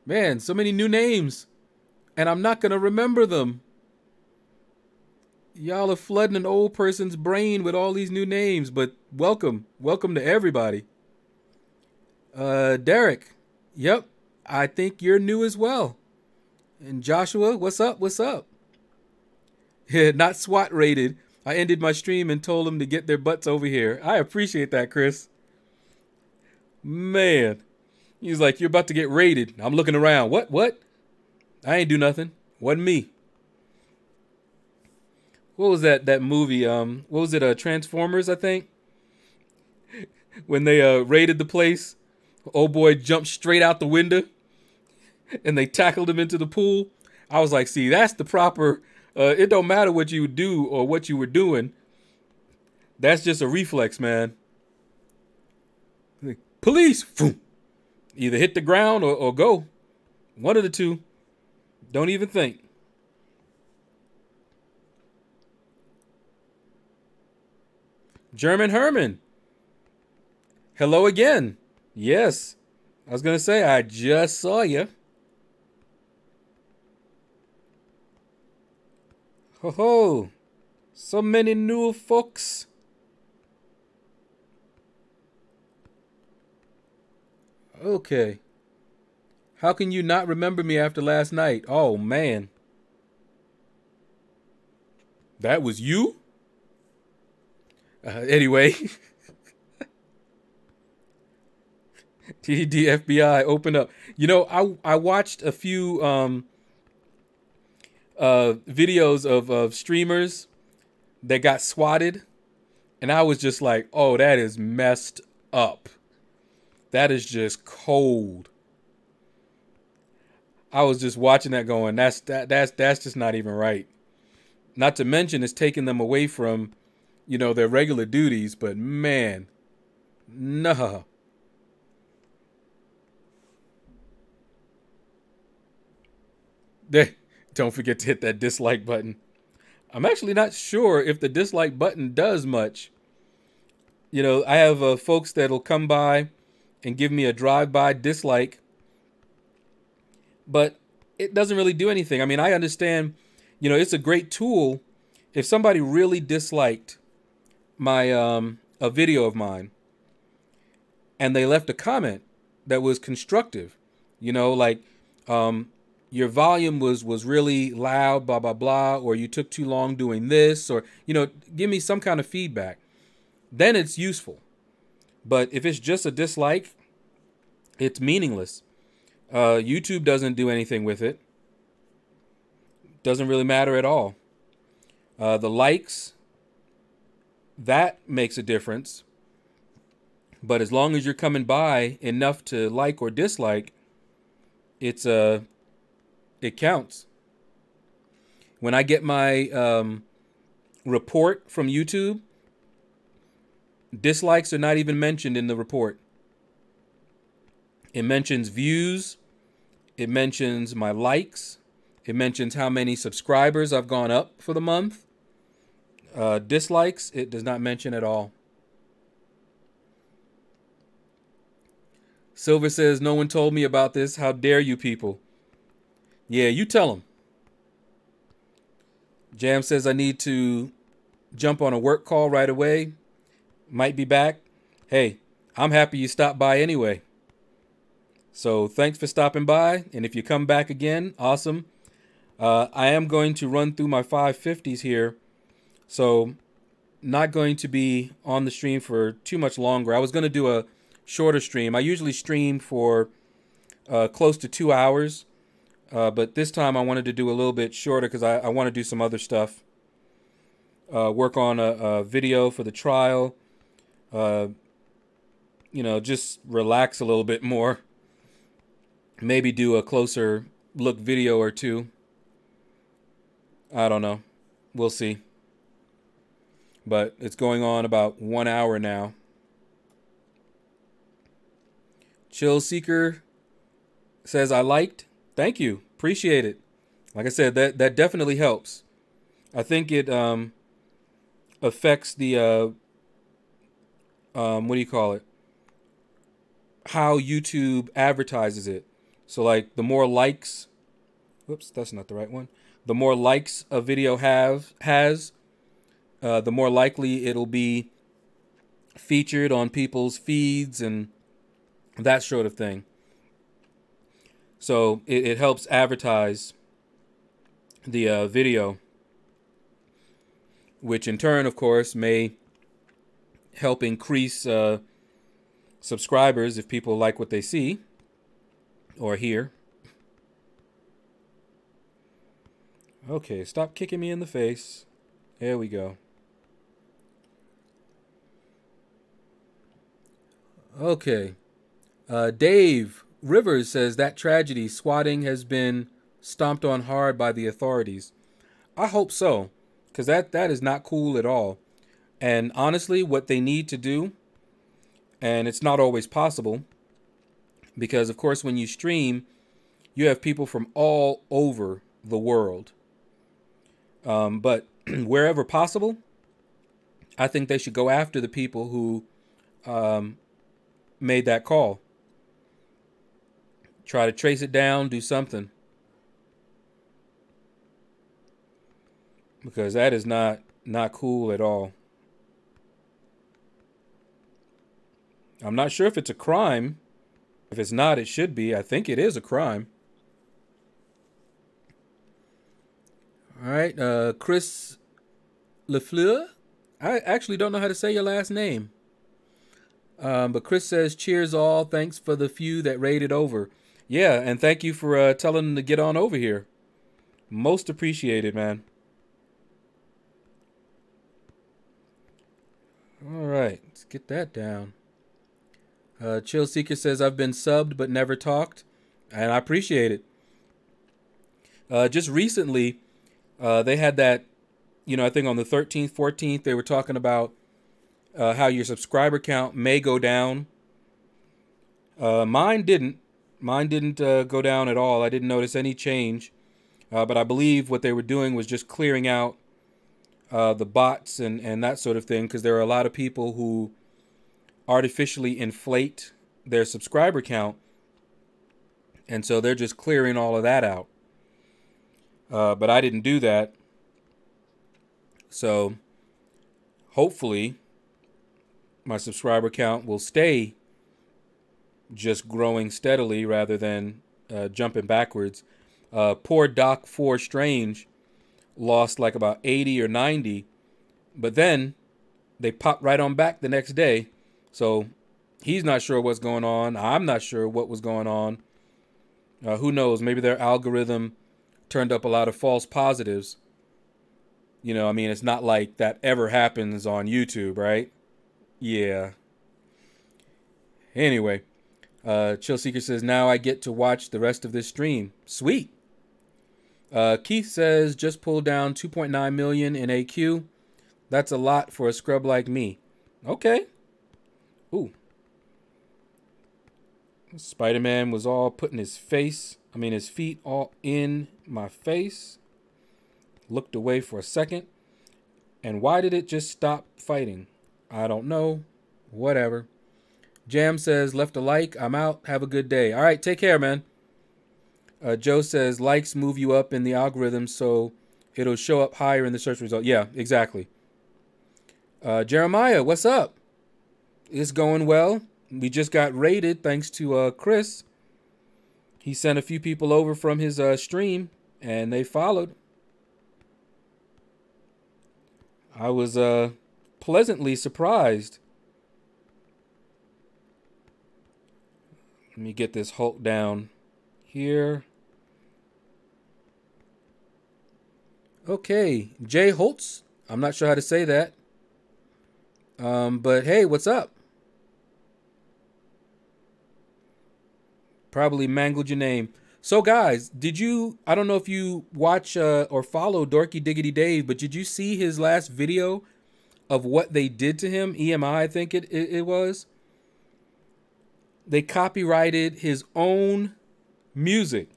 Man, so many new names, and I'm not gonna remember them. Y'all are flooding an old person's brain with all these new names, but welcome to everybody. Derek. Yep, I think you're new as well. And Joshua, what's up? What's up? Yeah, not SWAT rated. I ended my stream and told them to get their butts over here. I appreciate that, Chris. Man. He's like, you're about to get raided. I'm looking around. What? I ain't do nothing. Wasn't me. What was that movie? What was it? Transformers, I think? When they raided the place, old boy jumped straight out the window and they tackled him into the pool. I was like, see, that's the proper... it don't matter what you do or what you were doing. That's just a reflex, man. Police! Either hit the ground or go. One of the two. Don't even think. German Herman. Hello again. Yes. I was going to say, I just saw you. Ho ho. So many new folks. Okay. How can you not remember me after last night? Oh, man. That was you? Anyway. TD FBI, open up. You know, I watched a few videos of streamers that got swatted. And I was just like, oh, that is messed up. That is just cold. I was just watching that going, that's just not even right. Not to mention it's taking them away from, you know, their regular duties, but man, no. Don't forget to hit that dislike button. I'm actually not sure if the dislike button does much. You know, I have folks that'll come by and give me a drive-by dislike, but it doesn't really do anything. I mean, I understand, you know, it's a great tool. If somebody really disliked my a video of mine and they left a comment that was constructive, you know, like your volume was really loud, blah, blah, blah, or you took too long doing this, or, you know, give me some kind of feedback, then it's useful. But if it's just a dislike, it's meaningless. YouTube doesn't do anything with it. Doesn't really matter at all. The likes, that makes a difference. But as long as you're coming by enough to like or dislike, it counts. When I get my report from YouTube, dislikes are not even mentioned in the report. It mentions views. It mentions my likes. It mentions how many subscribers I've gone up for the month. Dislikes, it does not mention at all. Silver says, no one told me about this. How dare you people? Yeah, you tell them. Jam says, I need to jump on a work call right away. Might be back. Hey, I'm happy you stopped by anyway. So thanks for stopping by. And if you come back again, awesome. I am going to run through my 550s here. So not going to be on the stream for too much longer. I was going to do a shorter stream. I usually stream for close to 2 hours. But this time I wanted to do a little bit shorter because I want to do some other stuff. Work on a video for the trial. You know, just relax a little bit more. Maybe do a closer look video or two. I don't know. We'll see. But it's going on about 1 hour now. Chill Seeker. says I liked. Thank you. Appreciate it. Like I said, that definitely helps. I think it affects the what do you call it? How YouTube advertises it. So like the more likes, whoops, that's not the right one. The more likes a video has, the more likely it'll be featured on people's feeds and that sort of thing. So it helps advertise the video, which in turn, of course, may help increase subscribers if people like what they see or hear. Okay, stop kicking me in the face. There we go. Okay. Dave Rivers says that tragedy, swatting has been stomped on hard by the authorities. I hope so, because that is not cool at all. And honestly, what they need to do, and it's not always possible, because of course when you stream, you have people from all over the world. But wherever possible, I think they should go after the people who made that call. Try to trace it down, do something. Because that is not cool at all. I'm not sure if it's a crime. If it's not, it should be. I think it is a crime. All right, Chris Lefleur. I actually don't know how to say your last name. But Chris says, cheers all. Thanks for the few that raided over. Yeah, and thank you for telling them to get on over here. Most appreciated, man. All right, let's get that down. Chill Seeker says, I've been subbed but never talked. And I appreciate it. Just recently, they had that, I think on the 13th, 14th, they were talking about how your subscriber count may go down. Mine didn't. Mine didn't go down at all. I didn't notice any change. But I believe what they were doing was just clearing out the bots and that sort of thing, because there are a lot of people who artificially inflate their subscriber count. And so they're just clearing all of that out. But I didn't do that. So hopefully my subscriber count will stay just growing steadily rather than jumping backwards. Poor Doc 4 Strange lost like about 80 or 90, but then they popped right on back the next day. So he's not sure what's going on. I'm not sure what was going on. Who knows? Maybe their algorithm turned up a lot of false positives. I mean, it's not like that ever happens on YouTube, right? Yeah. Anyway, Chill Seeker says, now I get to watch the rest of this stream. Sweet. Keith says, just pulled down 2.9 million in AQ. That's a lot for a scrub like me. Okay. Ooh. Spider-Man was all putting his feet all in my face. Looked away for a second. And why did it just stop fighting? I don't know. Whatever. Jam says, left a like. I'm out. Have a good day. All right, take care, man. Joe says, likes move you up in the algorithm, so it'll show up higher in the search result. Yeah, exactly. Jeremiah, what's up? It's going well. We just got raided thanks to Chris. He sent a few people over from his stream, and they followed. I was pleasantly surprised. Let me get this Hulk down here. Okay, Jay Holtz. I'm not sure how to say that. But hey, what's up? Probably mangled your name. So guys, I don't know if you watch or follow Dorky Diggity Dave, but did you see his last video of what they did to him? EMI, I think it was. They copyrighted his own music.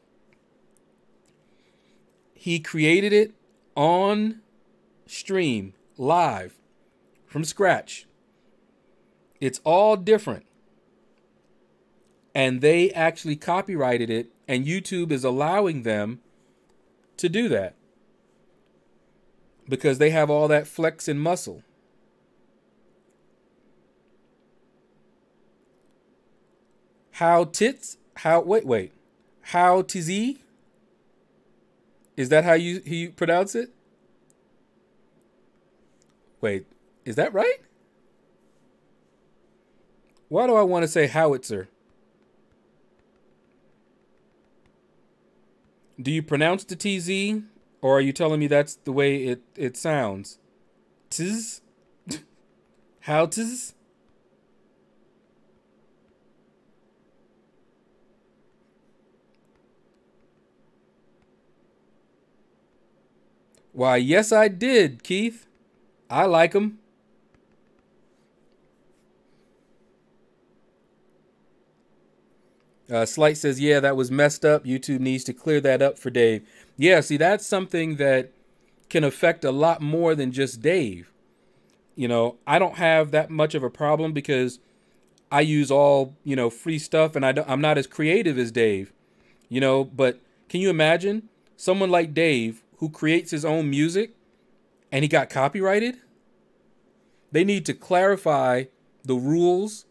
He created it on stream, live, from scratch. It's all different. And they actually copyrighted it, and YouTube is allowing them to do that because they have all that flex and muscle. Wait. How tizzy? Is that how you pronounce it? Wait, is that right? Why do I want to say howitzer? Do you pronounce the TZ, or are you telling me that's the way it sounds? Tiz? How tiz? Why, yes, I did, Keith. I like them. Slight says, yeah, that was messed up. YouTube needs to clear that up for Dave. Yeah, see, that's something that can affect a lot more than just Dave. You know, I don't have that much of a problem because I use all, free stuff, and I'm not as creative as Dave. But can you imagine someone like Dave who creates his own music and he got copyrighted? They need to clarify the rules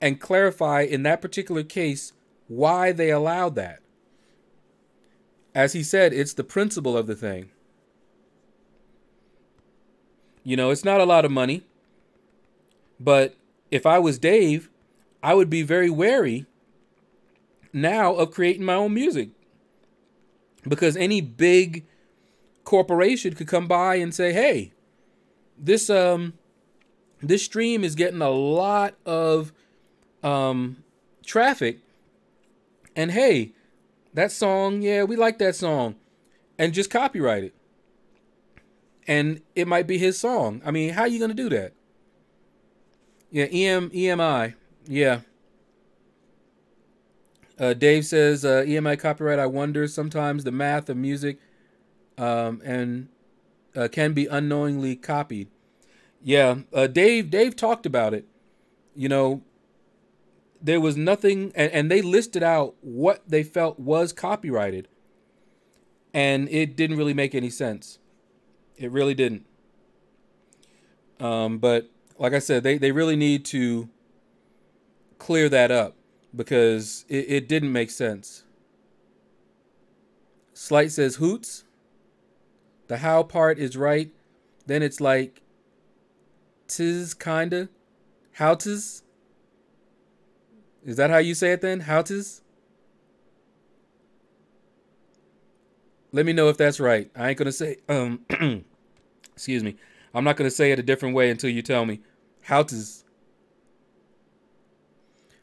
and clarify in that particular case why they allowed that. As he said, it's the principle of the thing. It's not a lot of money, but if I was Dave, I would be very wary now of creating my own music, because any big corporation could come by and say, hey, this stream is getting a lot of traffic, and hey, that song, yeah, we like that song, and just copyright it. And it might be his song. I mean, how are you going to do that? Yeah, EMI. Yeah. Dave says, EMI copyright, I wonder, sometimes the math of music and can be unknowingly copied. Yeah, Dave talked about it. There was nothing, and they listed out what they felt was copyrighted, and it didn't really make any sense. It really didn't. But like I said, they really need to clear that up because it didn't make sense. Slight says hoots. The how part is right. Then it's like tis kinda. How tis? Is that how you say it then? How tis? Let me know if that's right. I ain't gonna say excuse me. I'm not gonna say it a different way until you tell me. How tis?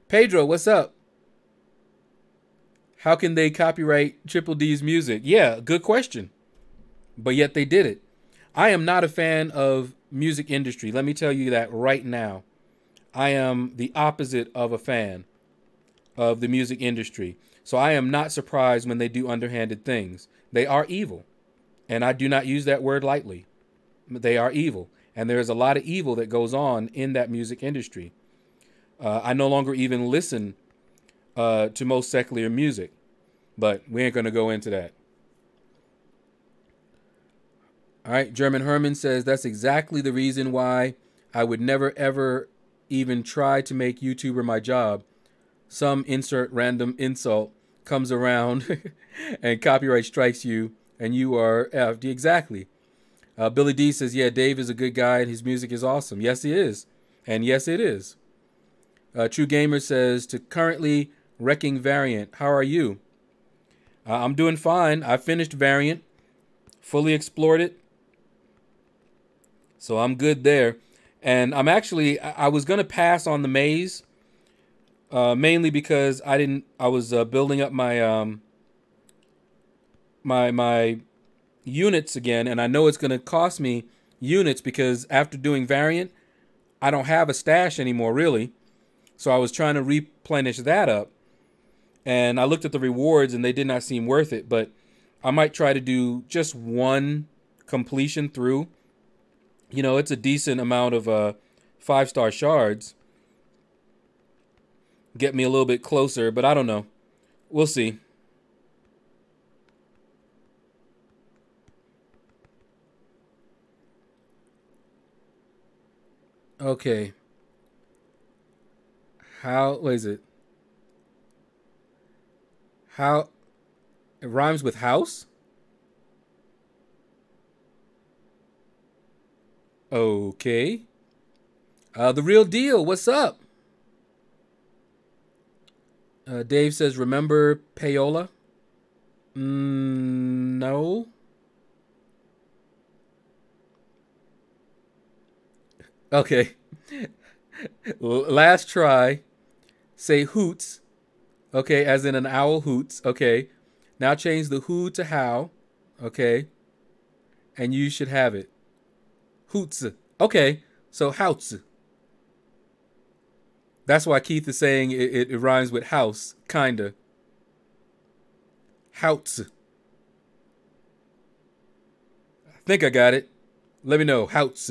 Pedro, what's up? How can they copyright Triple D's music? Yeah, good question. But yet they did it. I am not a fan of music industry. Let me tell you that right now. I am the opposite of a fan of the music industry. So I am not surprised when they do underhanded things. They are evil. And I do not use that word lightly. They are evil. And there is a lot of evil that goes on in that music industry. I no longer even listen to most secular music. But we ain't going to go into that. All right. German Herman says, that's exactly the reason why I would never, ever even try to make YouTuber my job. Some insert random insult comes around and copyright strikes you and you are effed. Exactly. Billy D says, yeah, Dave is a good guy and his music is awesome. Yes, he is. And yes, it is. True Gamer says, to currently wrecking Variant, how are you? I'm doing fine. I finished Variant, fully explored it. So I'm good there. And I was going to pass on the maze, mainly because I was building up my, my units again. And I know it's going to cost me units because after doing Variant, I don't have a stash anymore, really. So I was trying to replenish that up. and I looked at the rewards and they did not seem worth it, but I might try to do just one completion through. You know, it's a decent amount of 5-star shards. Get me a little bit closer, but I don't know. We'll see. Okay. What is it? How it rhymes with house? Okay. The real deal. What's up? Dave says, remember payola? No. Okay. Last try. Say hoots. Okay, as in an owl hoots. Okay. Now change the who to how. Okay. And you should have it. Hoots. Okay. So houts. That's why Keith is saying it rhymes with house. Kinda. Houts. I think I got it. Let me know. Houts.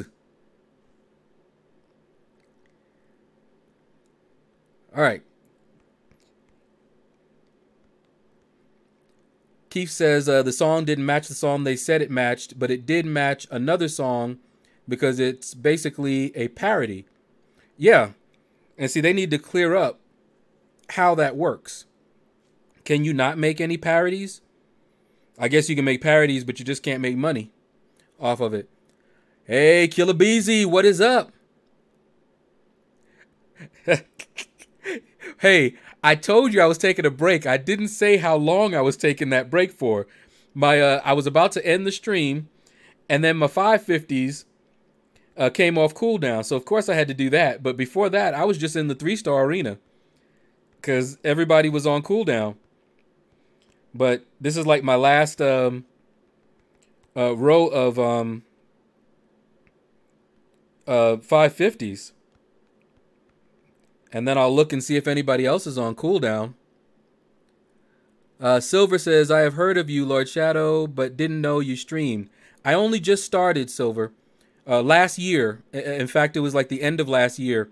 All right. Keith says the song didn't match the song they said it matched, but it did match another song because it's basically a parody. Yeah. And see, they need to clear up how that works. Can you not make any parodies? I guess you can make parodies, but you just can't make money off of it. Hey, Killer Beezy, what is up? Hey, I told you I was taking a break. I didn't say how long I was taking that break for. I was about to end the stream, and then my 550s came off cooldown. So, of course, I had to do that. But before that, I was just in the 3-star arena because everybody was on cooldown. But this is like my last row of 550s. And then I'll look and see if anybody else is on cooldown. Silver says, I have heard of you, Lord Shadow, but didn't know you streamed. I only just started, Silver. Last year. In fact, it was like the end of last year.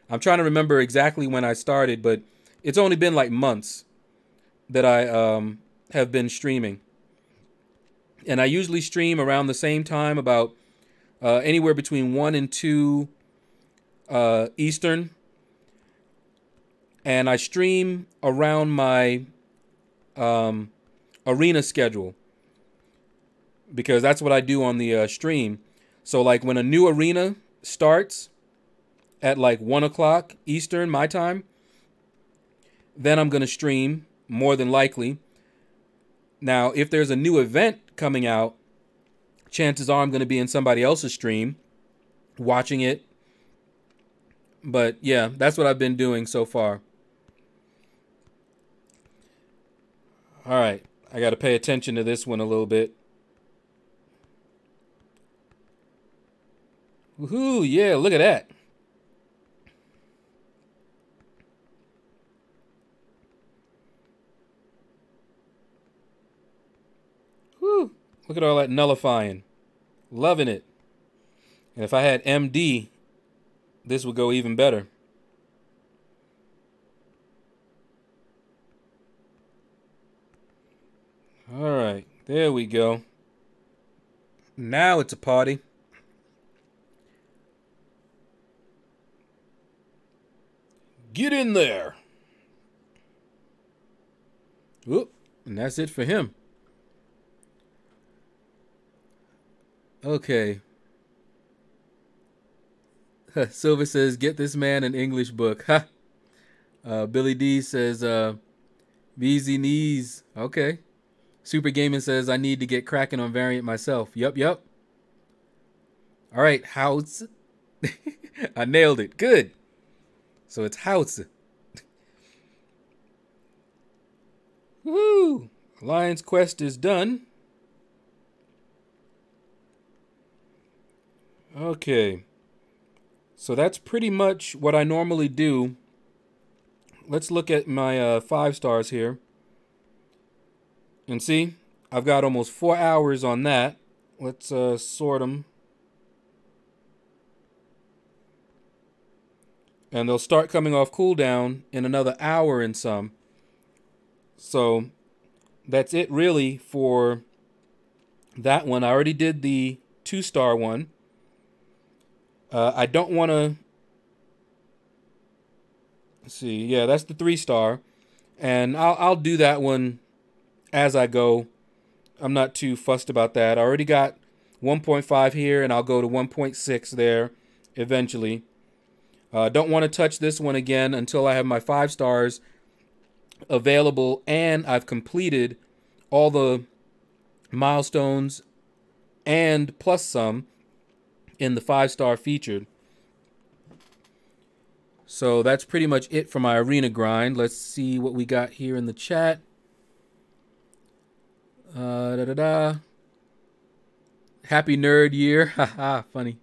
I'm trying to remember exactly when I started, but it's only been like months that I have been streaming. And I usually stream around the same time, about anywhere between 1 and 2 Eastern. And I stream around my arena schedule because that's what I do on the stream. So like when a new arena starts at like 1 o'clock Eastern, my time, then I'm going to stream more than likely. Now, if there's a new event coming out, chances are I'm going to be in somebody else's stream watching it. But yeah, that's what I've been doing so far. All right, I got to pay attention to this one a little bit. Woohoo, yeah, look at that. Whew, look at all that nullifying. Loving it. And if I had MD, this would go even better. All right, there we go. Now it's a party. Get in there. Oop, and that's it for him. Okay. Silver says, get this man an English book. Ha. Billy D says, easy knees. Okay. Super Gaming says, I need to get cracking on variant myself. Yup. All right, house. I nailed it. Good. So it's house. Woo! Lion's Quest is done. Okay. So that's pretty much what I normally do let's look at my 5 stars here. And see, I've got almost 4 hours on that. Let's sort them. And they'll start coming off cooldown in another hour and some. So that's it really for that one. I already did the 2-star one. I don't want to... see, yeah, that's the 3-star. And I'll do that one as I go. I'm not too fussed about that. I already got 1.5 here, and I'll go to 1.6 there eventually. Don't want to touch this one again until I have my 5 stars available and I've completed all the milestones and plus some in the 5-star featured. So that's pretty much it for my arena grind. Let's see what we got here in the chat. Happy nerd year. Haha, funny.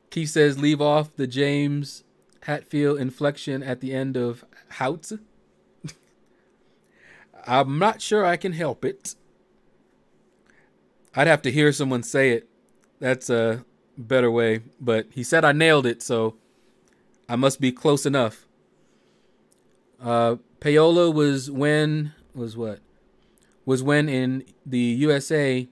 Keith says leave off the James Hatfield inflection at the end of Houts. I'm not sure I can help it. I'd have to hear someone say it. That's a better way. But he said I nailed it, so I must be close enough. Payola was when in the USA,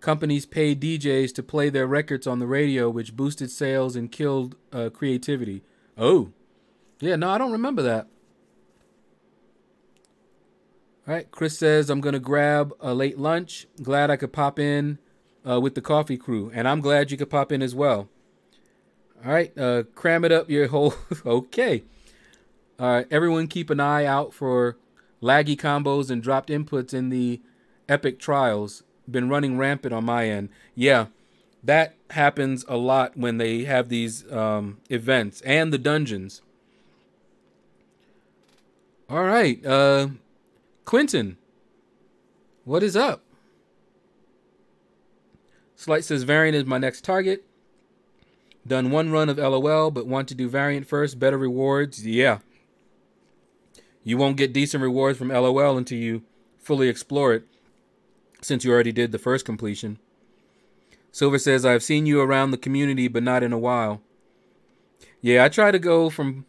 companies paid DJs to play their records on the radio, which boosted sales and killed creativity. Oh, yeah, no, I don't remember that. All right, Chris says, I'm going to grab a late lunch. Glad I could pop in with the coffee crew. And I'm glad you could pop in as well. All right, cram it up your whole... okay. All right, everyone keep an eye out for laggy combos and dropped inputs in the epic trials. Been running rampant on my end. Yeah, that happens a lot when they have these events and the dungeons. All right, Quentin, what is up? Slight says Variant is my next target. Done 1 run of LOL, but want to do Variant first. Better rewards. Yeah. You won't get decent rewards from LOL until you fully explore it, since you already did the first completion. Silver says, I've seen you around the community, but not in a while. Yeah, I try to go from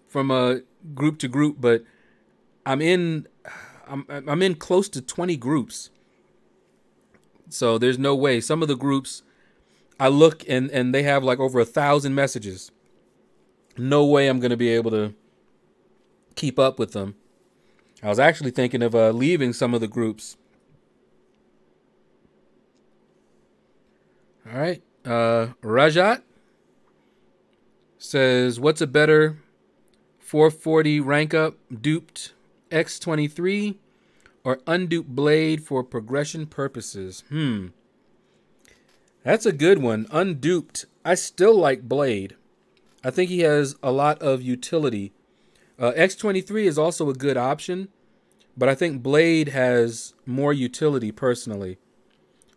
group to group, but I'm in close to 20 groups. So there's no way. Some of the groups, I look and they have like over 1,000 messages. No way I'm going to be able to keep up with them. I was actually thinking of leaving some of the groups. All right. Rajat says, what's a better 440 rank up, duped X23 or unduped Blade for progression purposes? That's a good one. Unduped. I still like Blade. I think he has a lot of utility. X23 is also a good option, but I think Blade has more utility personally.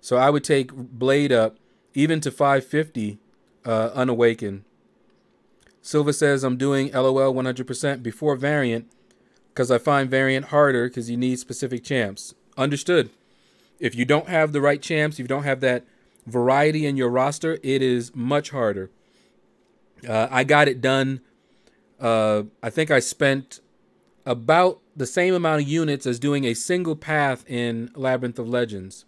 So I would take Blade up even to 550 unawakened. Silva says I'm doing LOL 100% before Variant because I find Variant harder because you need specific champs. Understood. If you don't have the right champs, if you don't have that variety in your roster, it is much harder. I got it done. I think I spent about the same amount of units as doing a single path in Labyrinth of Legends.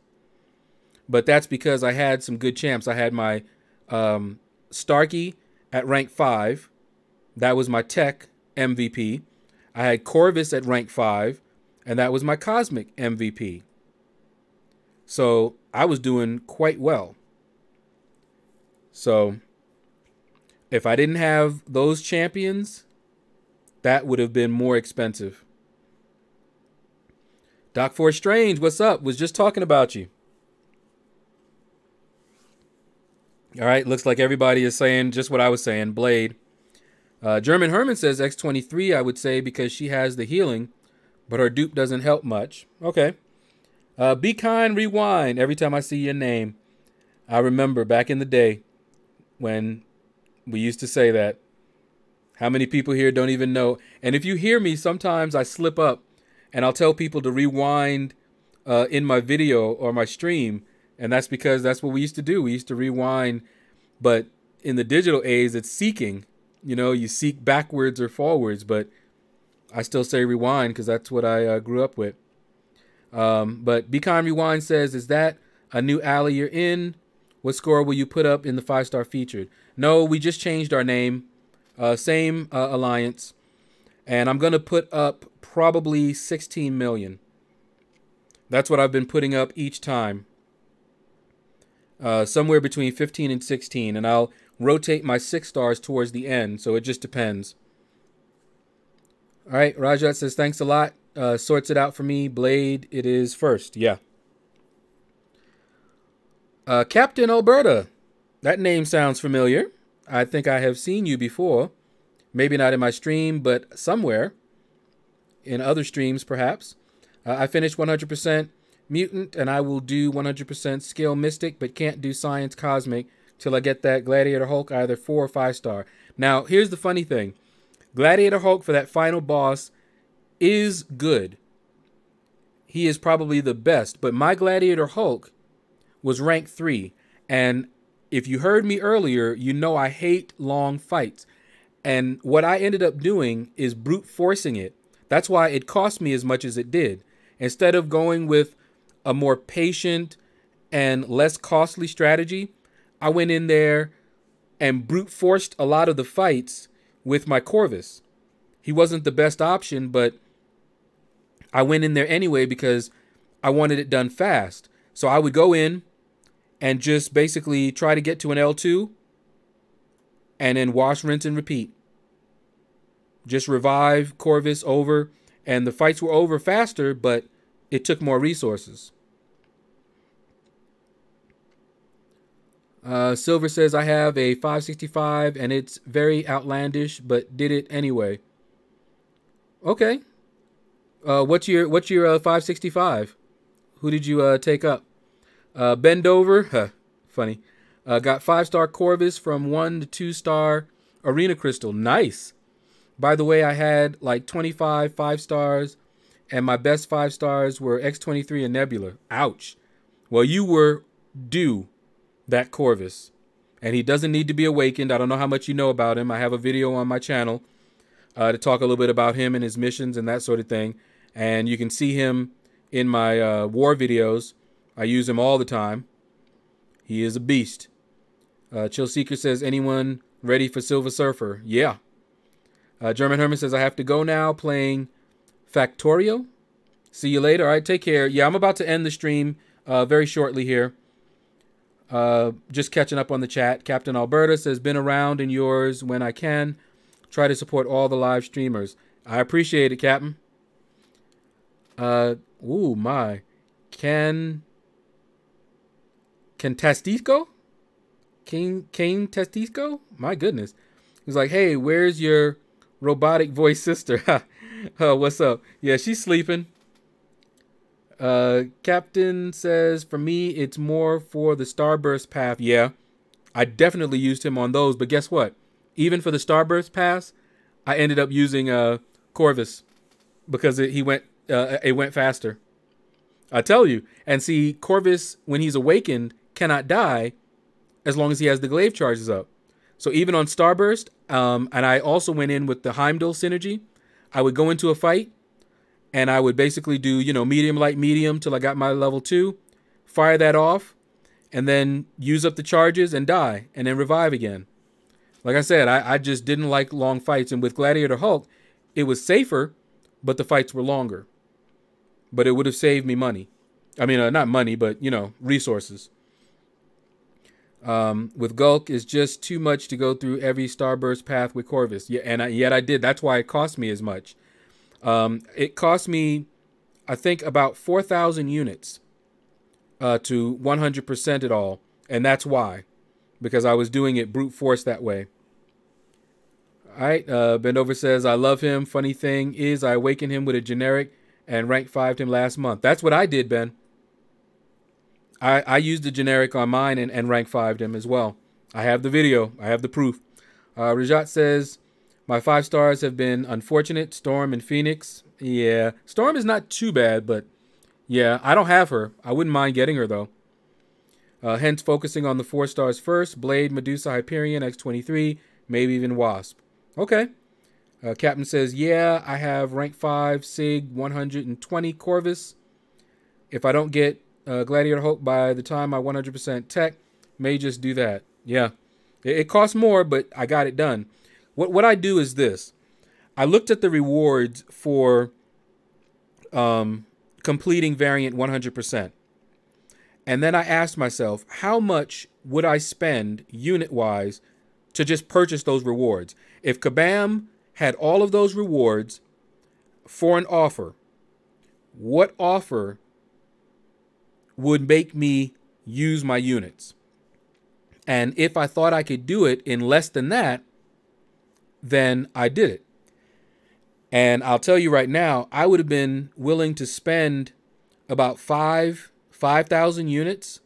But that's because I had some good champs. I had my Starkey at rank 5. That was my tech MVP. I had Corvus at rank 5. And that was my cosmic MVP. So I was doing quite well. So if I didn't have those champions, that would have been more expensive. Doc 4 Strange, what's up? Was just talking about you. All right, looks like everybody is saying just what I was saying, Blade. German Herman says X23, I would say, because she has the healing, but her dupe doesn't help much. Okay. Be Kind Rewind. Every time I see your name, I remember back in the day when we used to say that. How many people here don't even know? And if you hear me, sometimes I slip up and I'll tell people to rewind in my video or my stream. And that's because that's what we used to do. We used to rewind. But in the digital age, it's seeking. You know, you seek backwards or forwards. But I still say rewind because that's what I grew up with. But Be Kind Rewind says, is that a new alley you're in? What score will you put up in the 5-star featured? No, we just changed our name. Same alliance. And I'm going to put up probably 16 million. That's what I've been putting up each time. Somewhere between 15 and 16. And I'll rotate my 6 stars towards the end. So it just depends. All right. Rajat says, thanks a lot. Sorts it out for me. Blade, it is first. Yeah. Captain Alberta. That name sounds familiar. I think I have seen you before. Maybe not in my stream, but somewhere. In other streams, perhaps. I finished 100% Mutant, and I will do 100% Scale Mystic, but can't do Science Cosmic till I get that Gladiator Hulk either 4 or 5 star. Now, here's the funny thing. Gladiator Hulk for that final boss is good. He is probably the best, but my Gladiator Hulk was rank 3. And if you heard me earlier, you know I hate long fights. And what I ended up doing is brute forcing it. That's why it cost me as much as it did. Instead of going with a more patient and less costly strategy, I went in there and brute forced a lot of the fights with my Corvus. He wasn't the best option, but I went in there anyway because I wanted it done fast. So I would go in and just basically try to get to an L2 and then wash, rinse, and repeat. Just revive Corvus over, and the fights were over faster, but it took more resources. Silver says, I have a 565 and it's very outlandish, but did it anyway. Okay. What's your 565? Who did you take up? Bend over. Funny. Got 5-star Corvus from 1 to 2-star Arena Crystal. Nice. By the way, I had like 25 5-stars, and my best 5 stars were X-23 and Nebula. Ouch. Well, you were due that Corvus, and he doesn't need to be awakened. I don't know how much you know about him. I have a video on my channel to talk a little bit about him and his missions and that sort of thing, and you can see him in my war videos. I use him all the time. He is a beast. Chill Seeker says, anyone ready for Silver Surfer? Yeah. German Herman says, I have to go now, playing Factorio. See you later. All right, take care. Yeah, I'm about to end the stream very shortly here. Just catching up on the chat. Captain Alberta says, been around and yours when I can. Try to support all the live streamers. I appreciate it, Captain. Ooh, my. Can Tastisco? Kane Tastisco? My goodness. He's like, hey, where's your robotic voice sister? What's up? Yeah, she's sleeping. Captain says, for me, it's more for the Starburst path. Yeah, I definitely used him on those. But guess what? Even for the Starburst pass, I ended up using Corvus because it went faster. I tell you. And see, Corvus, when he's awakened, cannot die as long as he has the glaive charges up. So even on Starburst, and I also went in with the Heimdall synergy, I would go into a fight, and I would basically do, you know, medium, light, medium till I got my level 2, fire that off, and then use up the charges and die, and then revive again. Like I said, I just didn't like long fights, and with Gladiator Hulk, it was safer, but the fights were longer. But it would have saved me money. I mean, not money, but, you know, resources. With Gulk, it's just too much to go through every Starburst path with Corvus. Yeah, and yet I did. That's why it cost me as much. It cost me, I think, about 4,000 units to 100% it all. And that's why. Because I was doing it brute force that way. All right. Bendover says, I love him. Funny thing is, I awakened him with a generic and rank 5'd him last month. That's what I did, Ben. I used the generic on mine and rank 5'd him as well. I have the video. I have the proof. Rajat says, My 5 stars have been Unfortunate, Storm, and Phoenix. Yeah, Storm is not too bad, but yeah, I don't have her. I wouldn't mind getting her, though. Hence, focusing on the 4 stars first. Blade, Medusa, Hyperion, X-23, maybe even Wasp. Okay. Captain says, yeah, I have rank 5, Sig, 120 Corvus. If I don't get Gladiator Hulk by the time I 100% tech, may just do that. Yeah. It costs more, but I got it done. What I do is this. I looked at the rewards for completing variant 100%. And then I asked myself, how much would I spend unit-wise to just purchase those rewards? If Kabam had all of those rewards for an offer, what offer would make me use my units? And if I thought I could do it in less than that, then I did it. And I'll tell you right now, I would have been willing to spend about 5,000 units,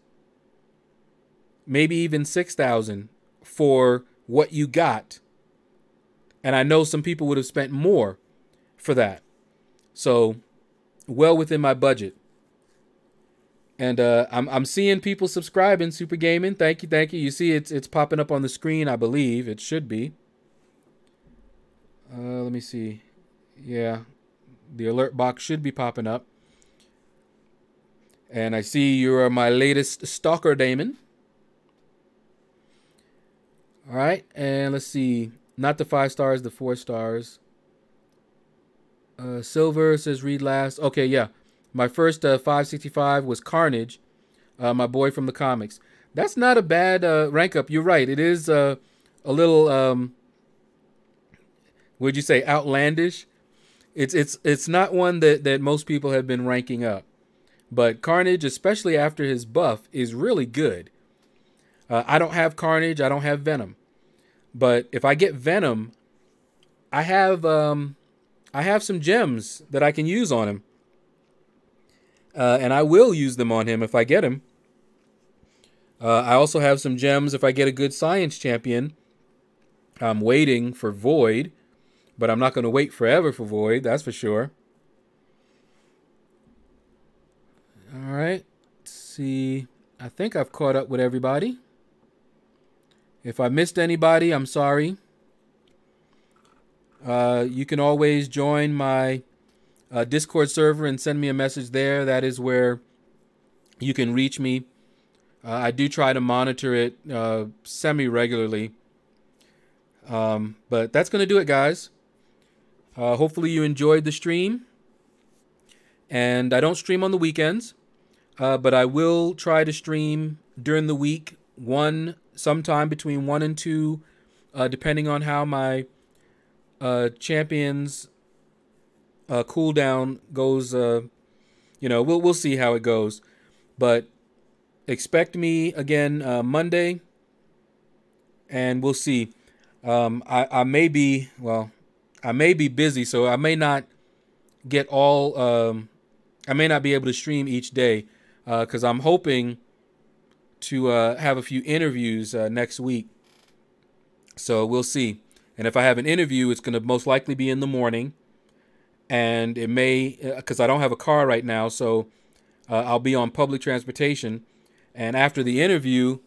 maybe even 6,000 for what you got. And I know some people would have spent more for that. So, well within my budget. And I'm seeing people subscribing, Super Gaming. Thank you, thank you. You see it's popping up on the screen, I believe. It should be. Let me see. Yeah, the alert box should be popping up. And I see you are my latest stalker, Damon. All right, and let's see. Not the 5 stars, the 4 stars. Silver says read last. Okay, yeah. My first 565 was Carnage, my boy from the comics. That's not a bad rank up. You're right. It is a little, would you say, outlandish? It's not one that most people have been ranking up. But Carnage, especially after his buff, is really good. I don't have Carnage. I don't have Venom. But if I get Venom, I have some gems that I can use on him. And I will use them on him if I get him. I also have some gems if I get a good science champion. I'm waiting for Void, but I'm not going to wait forever for Void, that's for sure. All right, let's see. I think I've caught up with everybody. If I missed anybody, I'm sorry. You can always join my Discord server and send me a message there. That is where you can reach me. I do try to monitor it semi-regularly. But that's going to do it, guys. Hopefully you enjoyed the stream. And I don't stream on the weekends. But I will try to stream during the week. Sometime between 1 and 2. Depending on how my champions cooldown goes. We'll see how it goes. But expect me again Monday. And we'll see. I may be busy, so I may not get all. I may not be able to stream each day, because I'm hoping to have a few interviews next week. So we'll see. And if I have an interview, it's going to most likely be in the morning. And it may, because I don't have a car right now, so I'll be on public transportation. And after the interview,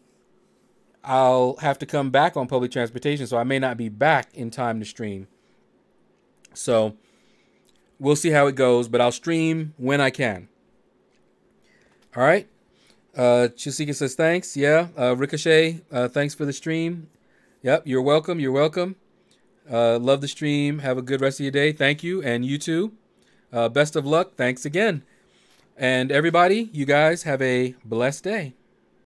I'll have to come back on public transportation, so I may not be back in time to stream. So we'll see how it goes, but I'll stream when I can. All right. Chisika says thanks. Yeah. Ricochet, thanks for the stream. Yep, you're welcome. You're welcome. Love the stream. Have a good rest of your day. Thank you. And you too. Best of luck. Thanks again. And everybody, you guys have a blessed day.